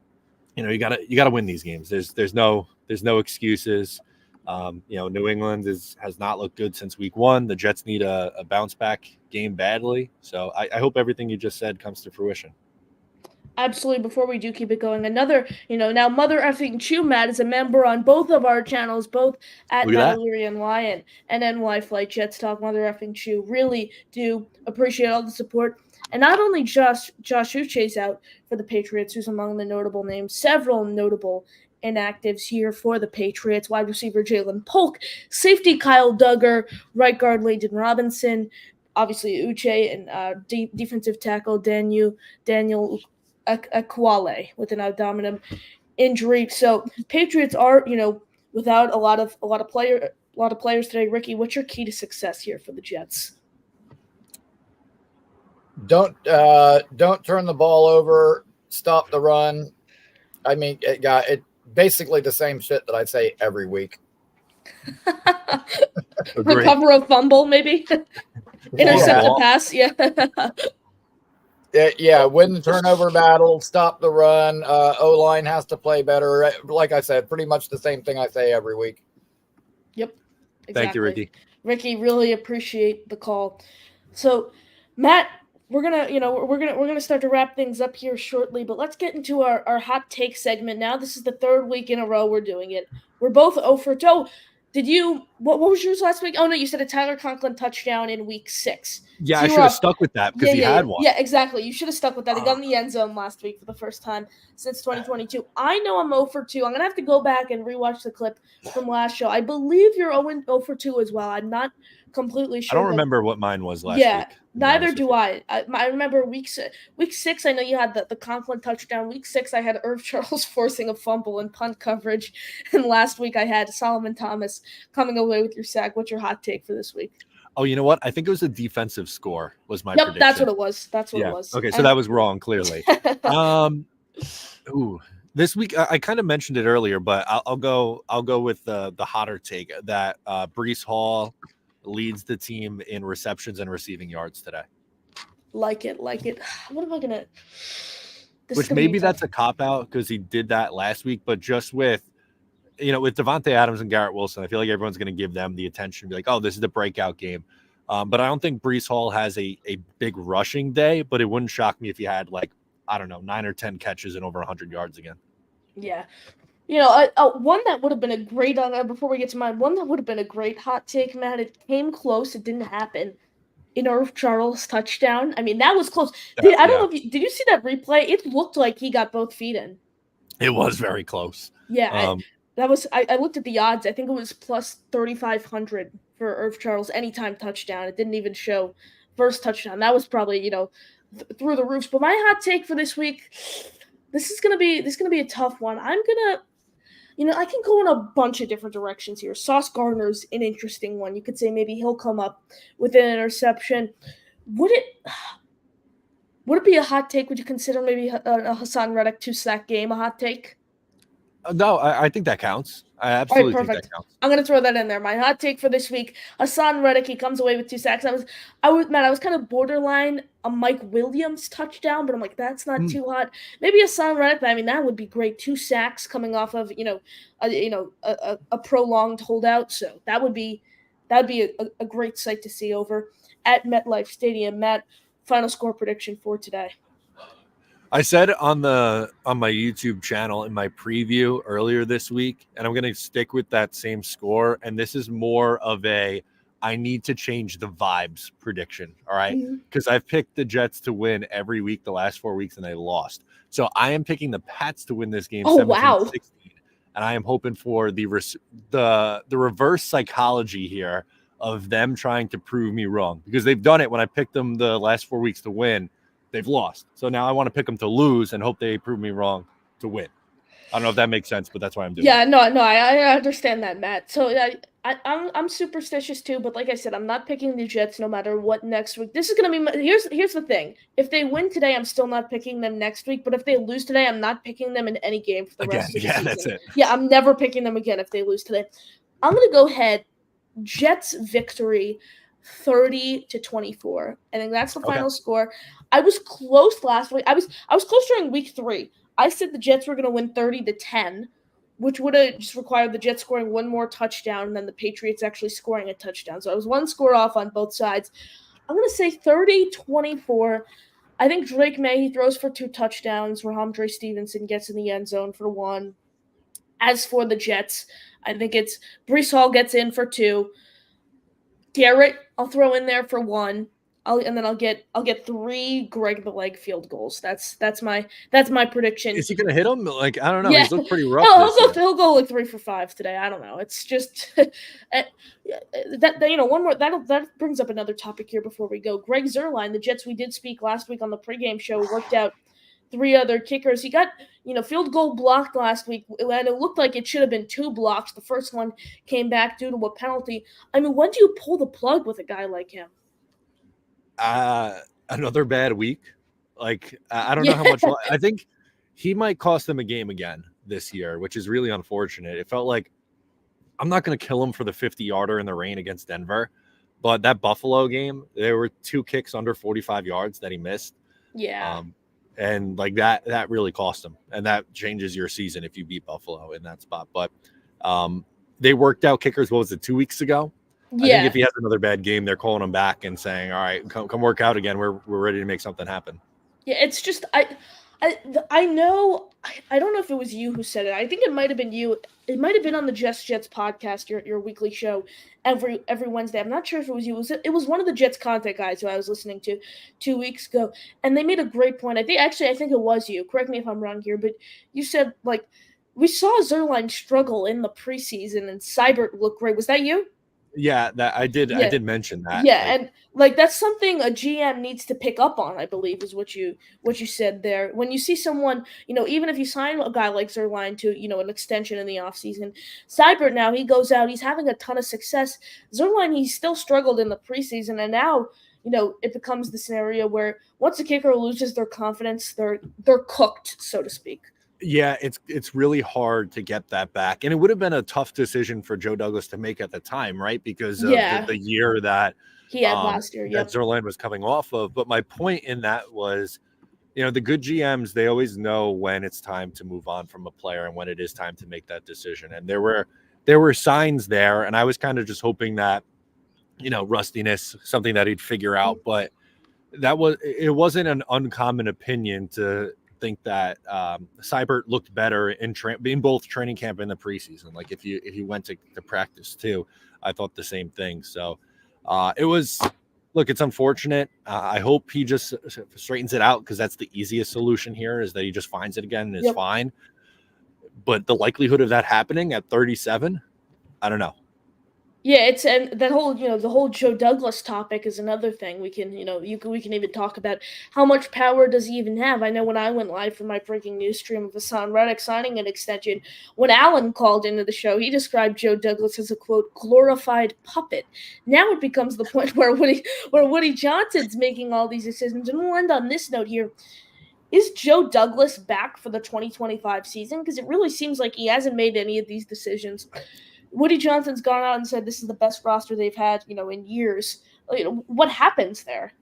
Speaker 2: you gotta win these games. There's no excuses. New England has not looked good since week 1. The Jets need a bounce back game badly. So I hope everything you just said comes to fruition.
Speaker 1: Absolutely. Before we do keep it going, another, now Mother Effing Chew Matt is a member on both of our channels, both at Matt O'Leary and Lion and NY Flight Jets Talk. Mother Effing Chew, really do appreciate all the support. And not only Josh Uche's out for the Patriots, who's among the notable names, several notable inactives here for the Patriots. Wide receiver Jalen Polk, safety Kyle Duggar, right guard Layden Robinson, obviously Uche, and defensive tackle Daniel Akwale with an abdominal injury. So Patriots are, without a lot of players today. Ricky, what's your key to success here for the Jets?
Speaker 5: Don't turn the ball over. Stop the run. I mean, it basically the same shit that I say every week.
Speaker 1: Recover a fumble, maybe. Intercept a pass. Yeah.
Speaker 5: Win the turnover battle. Stop the run. O-line has to play better. Like I said, pretty much the same thing I say every week.
Speaker 1: Yep. Exactly.
Speaker 2: Thank you, Ricky.
Speaker 1: Ricky, really appreciate the call. So, Matt, we're gonna start to wrap things up here shortly, but let's get into our hot take segment now. This is the 3rd week in a row we're doing it. We're both 0 for 2. Did you? What was yours last week? Oh no, you said a Tyler Conklin touchdown in week 6.
Speaker 2: Yeah, so I should have stuck with that because he had one.
Speaker 1: Yeah, exactly. You should have stuck with that. He got in the end zone last week for the first time since 2022. I know I'm 0 for 2. I'm gonna have to go back and rewatch the clip from last show. I believe you're 0 for 2 as well. I'm not completely sure.
Speaker 2: I don't remember what mine was last week.
Speaker 1: Yeah, neither do I. I remember week 6, I know you had the Conklin touchdown. Week 6, I had Irv Charles forcing a fumble and punt coverage. And last week, I had Solomon Thomas coming away with your sack. What's your hot take for this week?
Speaker 2: Oh, you know what? I think it was a defensive score was my prediction.
Speaker 1: That's what it was. It was.
Speaker 2: Okay, so that was wrong, clearly. This week, I kind of mentioned it earlier, but I'll go with the hotter take that Breece Hall leads the team in receptions and receiving yards today.
Speaker 1: Like it. What am I gonna?
Speaker 2: Which maybe that's a cop out because he did that last week, but just with Devontae Adams and Garrett Wilson, I feel like everyone's going to give them the attention, be like, oh, this is the breakout game. But I don't think Breece Hall has a big rushing day, but it wouldn't shock me if he had 9 or 10 catches and over 100 yards again.
Speaker 1: Yeah. One that would have been a great before we get to mine, one that would have been a great hot take, Matt. It came close. It didn't happen. Irv Charles touchdown. I mean, that was close. I don't know if did you see that replay? It looked like he got both feet in.
Speaker 2: It was very close.
Speaker 1: Yeah. I looked at the odds. I think it was plus 3,500 for Irv Charles anytime touchdown. It didn't even show first touchdown. That was probably, through the roofs. But my hot take for this week, this is gonna be a tough one. I'm gonna, I can go in a bunch of different directions here. Sauce Gardner's an interesting one. You could say maybe he'll come up with an interception. Would it be a hot take? Would you consider maybe a Haason Reddick 2-sack game a hot take?
Speaker 2: No, I think that counts. I absolutely think that counts.
Speaker 1: I'm gonna throw that in there. My hot take for this week: Haason Reddick. He comes away with 2 sacks. I was kind of borderline a Mike Williams touchdown, but I'm like, that's not too hot. Maybe Haason Reddick. I mean, that would be great. 2 sacks coming off of a prolonged holdout. So that would be a great sight to see over at MetLife Stadium. Matt, final score prediction for today.
Speaker 2: I said on my YouTube channel in my preview earlier this week, and I'm going to stick with that same score. And this is more of I need to change the vibes prediction. All right. Because I've picked the Jets to win every week the last 4 weeks and they lost. So I am picking the Pats to win this game 17-16. And I am hoping for the reverse psychology here of them trying to prove me wrong, because they've done it when I picked them the last 4 weeks to win. They've lost. So now I want to pick them to lose and hope they prove me wrong to win. I don't know if that makes sense, but that's why I'm doing
Speaker 1: Yeah,
Speaker 2: it.
Speaker 1: no, I understand that, Matt. So I'm superstitious too, but like I said, I'm not picking the Jets no matter what next week. This is gonna be here's the thing. If they win today, I'm still not picking them next week. But if they lose today, I'm not picking them in any game for the rest of the season.
Speaker 2: That's it.
Speaker 1: Yeah, I'm never picking them again if they lose today. I'm gonna go ahead. Jets victory, 30-24. I think that's the final score. I was close last week. I was close during week 3. I said the Jets were going to win 30-10, which would have just required the Jets scoring one more touchdown and then the Patriots actually scoring a touchdown. So I was one score off on both sides. I'm going to say 30-24. I think Drake May, he throws for 2 touchdowns. Rahamdre Stevenson gets in the end zone for 1. As for the Jets, I think it's Breece Hall gets in for 2. Garrett, I'll throw in there for 1. And then I'll get 3 Greg the Leg field goals. That's my prediction.
Speaker 2: Is he gonna hit him? Like, I don't know.
Speaker 1: Yeah.
Speaker 2: He's looked pretty rough.
Speaker 1: He'll go like 3 for 5 today. I don't know. It's just one more that brings up another topic here before we go. Greg Zuerlein, the Jets, we did speak last week on the pregame show, worked out 3 other kickers. He got, field goal blocked last week, and it looked like it should have been 2 blocks. The first one came back due to a penalty. I mean, when do you pull the plug with a guy like him?
Speaker 2: Another bad week. Like, I don't know how much. I think he might cost them a game again this year, which is really unfortunate. It felt like I'm not going to kill him for the 50-yarder in the rain against Denver, but that Buffalo game, there were 2 kicks under 45 yards that he missed.
Speaker 1: Yeah.
Speaker 2: And like that really cost him, and that changes your season if you beat Buffalo in that spot. But they worked out kickers. What was it, 2 weeks ago?
Speaker 1: Yeah.
Speaker 2: I think if he has another bad game, they're calling him back and saying, "All right, come work out again. We're ready to make something happen."
Speaker 1: Yeah, it's just I know I don't know if it was you who said it. I think it might have been you. It might have been on the Jets podcast, your weekly show every Wednesday. I'm not sure if it was you. It was one of the Jets content guys who I was listening to 2 weeks ago, and they made a great point. I think it was you. Correct me if I'm wrong here, but you said like we saw Zuerlein struggle in the preseason and Seibert look great. Was that you?
Speaker 2: Yeah, that I did. Yeah. I did mention that.
Speaker 1: Yeah, and that's something a GM needs to pick up on, I believe, is what you said there. When you see someone, even if you sign a guy like Zuerlein to, an extension in the offseason, Seibert now, he goes out, he's having a ton of success. Zuerlein, he still struggled in the preseason, and now, it becomes the scenario where once a kicker loses their confidence, they're cooked, so to speak.
Speaker 2: Yeah, it's really hard to get that back. And it would have been a tough decision for Joe Douglas to make at the time, right? Because of the year that
Speaker 1: he had last year,
Speaker 2: that Zuerlein was coming off of. But my point in that was, the good GMs, they always know when it's time to move on from a player and when it is time to make that decision. And there were signs there, and I was kind of just hoping that, rustiness, something that he'd figure out. But it wasn't an uncommon opinion to think that Seibert looked better in both training camp and the preseason. Like if you went to practice too, I thought the same thing. So it's unfortunate. I hope he just straightens it out, because that's the easiest solution here, is that he just finds it again and is fine. But the likelihood of that happening at 37, I don't know.
Speaker 1: Yeah, and that whole, the whole Joe Douglas topic is another thing we can, we can even talk about. How much power does he even have? I know when I went live for my breaking news stream of Haason Reddick signing an extension, when Alan called into the show, he described Joe Douglas as a, quote, glorified puppet. Now it becomes the point where Woody Johnson's making all these decisions. And we'll end on this note here. Is Joe Douglas back for the 2025 season? Because it really seems like he hasn't made any of these decisions. Woody Johnson's gone out and said this is the best roster they've had, in years. What happens there?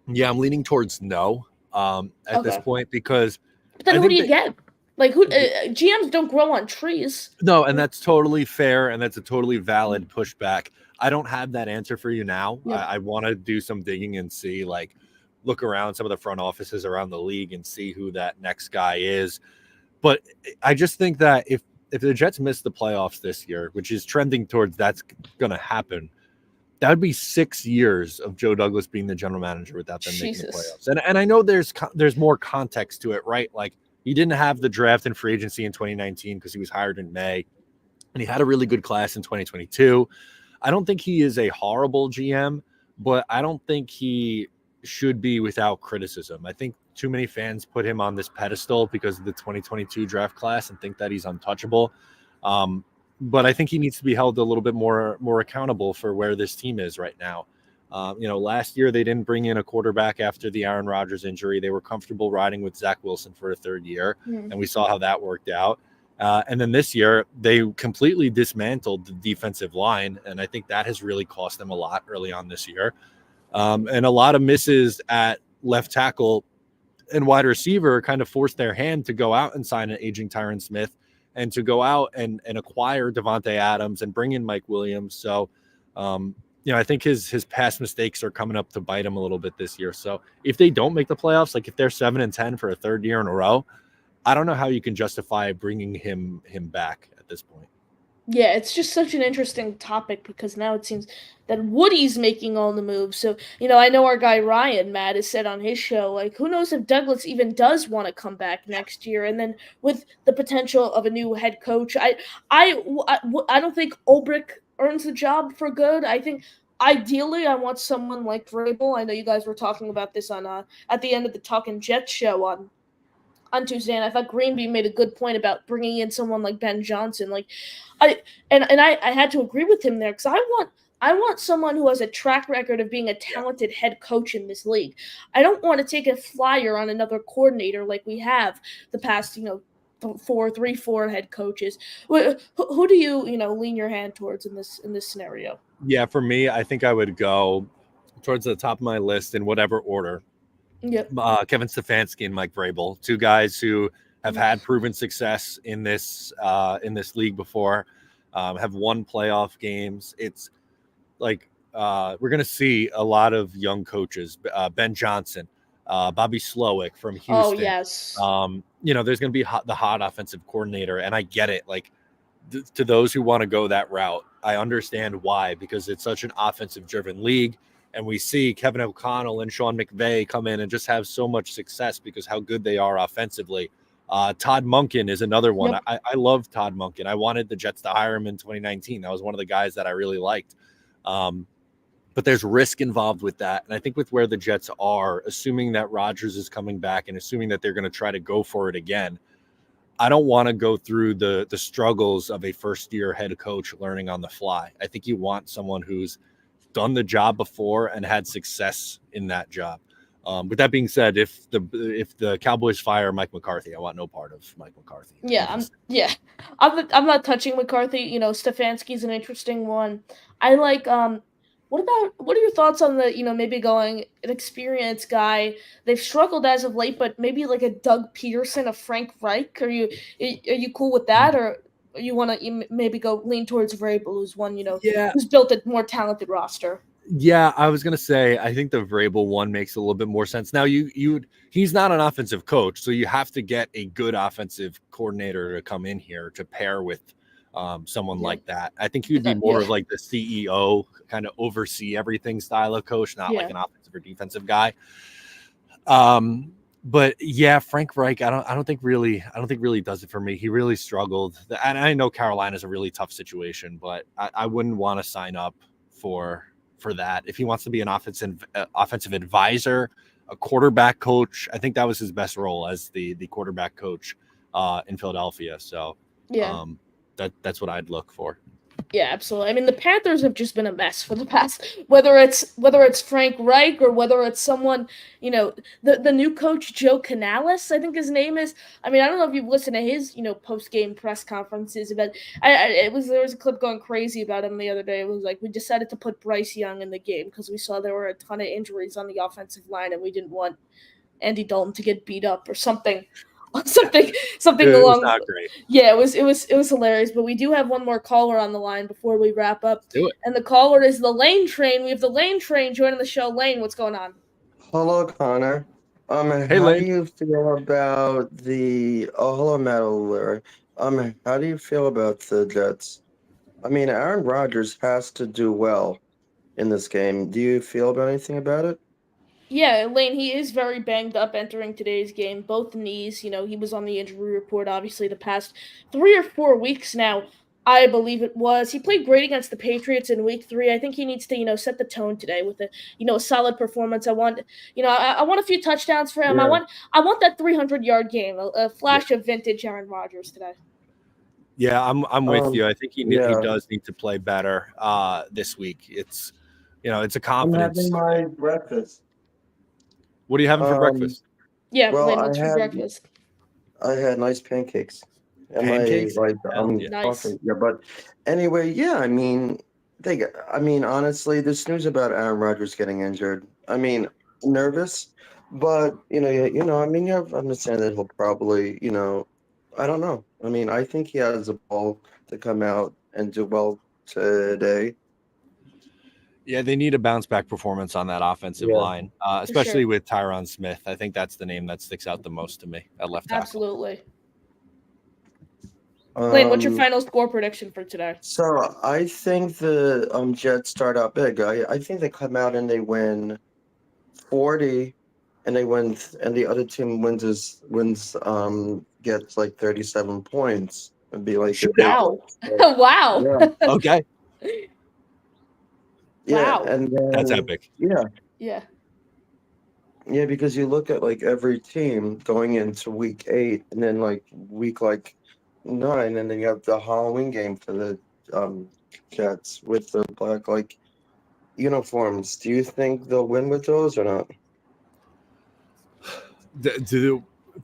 Speaker 2: Yeah, I'm leaning towards no at this point, because.
Speaker 1: But then who do you get? Like, GMs don't grow on trees.
Speaker 2: No, and that's totally fair, and that's a totally valid pushback. I don't have that answer for you now. Yep. I want to do some digging and see, look around some of the front offices around the league and see who that next guy is. But I just think that if the Jets miss the playoffs this year, which is trending towards that's going to happen, that would be 6 years of Joe Douglas being the general manager without them making the playoffs. And I know there's more context to it, right? Like, he didn't have the draft and free agency in 2019 because he was hired in May, and he had a really good class in 2022. I don't think he is a horrible GM, but I don't think he should be without criticism. I think too many fans put him on this pedestal because of the 2022 draft class and think that he's untouchable. But I think he needs to be held a little bit more accountable for where this team is right now. Last year they didn't bring in a quarterback after the Aaron Rodgers injury. They were comfortable riding with Zach Wilson for a third year, and we saw how that worked out. And then this year they completely dismantled the defensive line, and I think that has really cost them a lot early on this year. And a lot of misses at left tackle and wide receiver kind of forced their hand to go out and sign an aging Tyron Smith and to go out and acquire Devontae Adams and bring in Mike Williams. So, I think his past mistakes are coming up to bite him a little bit this year. So if they don't make the playoffs, like if they're 7-10 for a third year in a row, I don't know how you can justify bringing him back at this point.
Speaker 1: Yeah, it's just such an interesting topic because now it seems that Woody's making all the moves. So, I know our guy Ryan, Matt, has said on his show, like, who knows if Douglas even does want to come back next year. And then with the potential of a new head coach, I don't think Ulbrich earns the job for good. I think ideally I want someone like Vrabel. I know you guys were talking about this on at the end of the Talkin' Jets show on Tuesday, and I thought Greenby made a good point about bringing in someone like Ben Johnson. Like, I had to agree with him there because I want someone who has a track record of being a talented head coach in this league. I don't want to take a flyer on another coordinator like we have the past, 4 head coaches. Who do you lean your hand towards in this scenario?
Speaker 2: Yeah, for me, I think I would go towards the top of my list in whatever order.
Speaker 1: Yep.
Speaker 2: Kevin Stefanski and Mike Vrabel, two guys who have had proven success in this league before, have won playoff games. It's like we're going to see a lot of young coaches. Ben Johnson, Bobby Slowick from Houston.
Speaker 1: Oh yes.
Speaker 2: There's going to be the hot offensive coordinator, and I get it. Like to those who want to go that route, I understand why, because it's such an offensive-driven league. And we see Kevin O'Connell and Sean McVay come in and just have so much success because how good they are offensively. Todd Monken is another one. Yep. I love Todd Monken. I wanted the Jets to hire him in 2019. That was one of the guys that I really liked. But there's risk involved with that. And I think with where the Jets are, assuming that Rodgers is coming back and assuming that they're going to try to go for it again, I don't want to go through the struggles of a first-year head coach learning on the fly. I think you want someone who's done the job before and had success in that job. With that being said, if the Cowboys fire Mike McCarthy, I want no part of Mike McCarthy.
Speaker 1: I'm not touching McCarthy. Stefanski's an interesting one. I like what are your thoughts on the maybe going an experienced guy? They've struggled as of late, but maybe like a Doug Peterson, a Frank Reich. Are you cool with that, or you want to maybe go lean towards Vrabel, who's one, who's built a more talented roster?
Speaker 2: Yeah, I was gonna say I think the Vrabel one makes a little bit more sense. Now he's not an offensive coach, so you have to get a good offensive coordinator to come in here to pair with someone like that. I think he'd be more of like the CEO, kind of oversee everything style of coach, not like an offensive or defensive guy. But yeah, Frank Reich, I don't think really does it for me. He really struggled, and I know Carolina's a really tough situation, but I wouldn't want to sign up for that. If he wants to be an offensive advisor, a quarterback coach, I think that was his best role as the quarterback coach in Philadelphia. So that's what I'd look for.
Speaker 1: Yeah, absolutely. I mean, the Panthers have just been a mess for the past, whether it's Frank Reich or whether it's someone, the new coach, Joe Canales, I think his name is. I mean, I don't know if you've listened to his, post-game press conferences, but there was a clip going crazy about him the other day. It was like, we decided to put Bryce Young in the game because we saw there were a ton of injuries on the offensive line and we didn't want Andy Dalton to get beat up or something. Something along.
Speaker 2: Not great.
Speaker 1: Yeah, it was hilarious. But we do have one more caller on the line before we wrap up.
Speaker 2: Do it.
Speaker 1: And the caller is the Lane Train. We have the Lane Train joining the show. Lane, what's going on?
Speaker 6: Hello, Connor.
Speaker 2: Hey,
Speaker 6: how
Speaker 2: Lane.
Speaker 6: do you feel about the hello, Metal Larry. How do you feel about the Jets? I mean, Aaron Rodgers has to do well in this game. Do you feel about anything about it?
Speaker 1: Yeah, Lane, he is very banged up entering today's game. Both knees, he was on the injury report, obviously, the past 3 or 4 weeks now. I believe it was. He played great against the Patriots in Week 3. I think he needs to, set the tone today with a solid performance. I want a few touchdowns for him.
Speaker 6: Yeah.
Speaker 1: I want that 300-yard game, a flash of vintage Aaron Rodgers today.
Speaker 2: Yeah, I'm with you. I think he
Speaker 6: yeah.
Speaker 2: does need to play better this week. It's it's a
Speaker 6: I'm
Speaker 2: confidence.
Speaker 6: having my breakfast.
Speaker 2: What are you having for breakfast?
Speaker 1: Yeah,
Speaker 6: Well,
Speaker 1: Lane, what's for breakfast?
Speaker 6: I had nice pancakes. And
Speaker 2: Pancakes?
Speaker 6: I'm
Speaker 2: Yeah.
Speaker 1: Nice.
Speaker 6: talking. Yeah, but anyway, yeah, I mean, honestly, this news about Aaron Rodgers getting injured. I mean, nervous, but I mean, you have to understand that he'll probably, I don't know. I mean, I think he has a ball to come out and do well today.
Speaker 2: Yeah, they need a bounce back performance on that offensive
Speaker 6: Yeah.
Speaker 2: line, especially with Tyron Smith. I think that's the name that sticks out the most to me at left tackle.
Speaker 1: Absolutely. Lane, what's your final score prediction for today?
Speaker 6: So I think the Jets start out big. I think they come out and they win 40, and they win, and the other team gets like 37 points. It'd be like a big,
Speaker 1: Wow. Wow.
Speaker 6: Yeah.
Speaker 2: Okay,
Speaker 6: Yeah,
Speaker 1: Wow.
Speaker 6: and then,
Speaker 2: that's epic.
Speaker 6: Yeah,
Speaker 1: Yeah.
Speaker 6: because you look at like every team going into week 8, and then like week 9, and then you have the Halloween game for the Jets with the black uniforms. Do you think they'll win with those or not?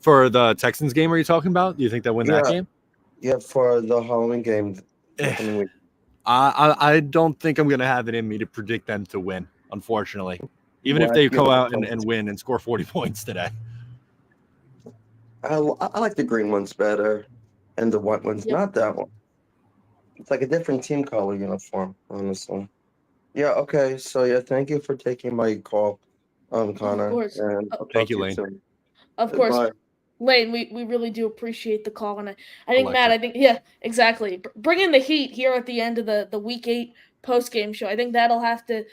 Speaker 2: For the Texans game, are you talking about? Do you think they'll win that game?
Speaker 6: Yeah, for the Halloween game.
Speaker 2: I don't think I'm going to have it in me to predict them to win, unfortunately. Even if they go out and win and score 40 points today.
Speaker 6: I like the green ones better, and the white ones, not that one. It's like a different team color uniform, honestly. Yeah, okay. So, yeah, thank you for taking my call, Connor.
Speaker 1: Of course.
Speaker 6: And I'll
Speaker 2: Thank
Speaker 6: talk
Speaker 2: you,
Speaker 6: to
Speaker 2: Lane.
Speaker 6: soon.
Speaker 1: Of course.
Speaker 6: Bye.
Speaker 1: Lane, we really do appreciate the call, and I think
Speaker 2: Electric.
Speaker 1: Matt, exactly. Bring in the heat here at the end of the Week 8 post-game show. I think that'll have to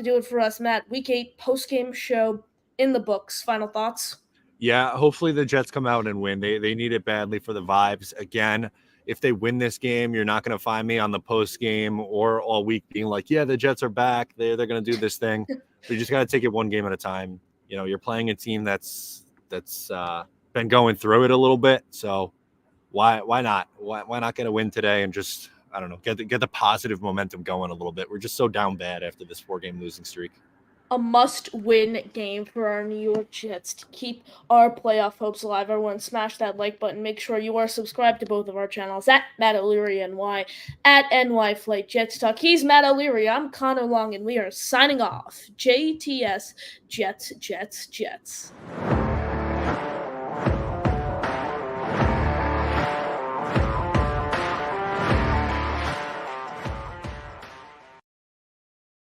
Speaker 1: do it for us, Matt. Week 8 post-game show in the books. Final thoughts?
Speaker 2: Yeah, hopefully the Jets come out and win. They need it badly for the vibes. Again, if they win this game, you're not going to find me on the post game or all week being like, yeah, the Jets are back. They're going to do this thing. You just got to take it one game at a time. You're playing a team that's been going through it a little bit. So why not? Why not get a win today and just, I don't know, get the positive momentum going a little bit. We're just so down bad after this 4-game losing streak.
Speaker 1: A must-win game for our New York Jets to keep our playoff hopes alive. Everyone smash that like button. Make sure you are subscribed to both of our channels, at Matt O'Leary NY, at NY Flight Jets Talk. He's Matt O'Leary. I'm Connor Long, and we are signing off. JTS, Jets, Jets, Jets.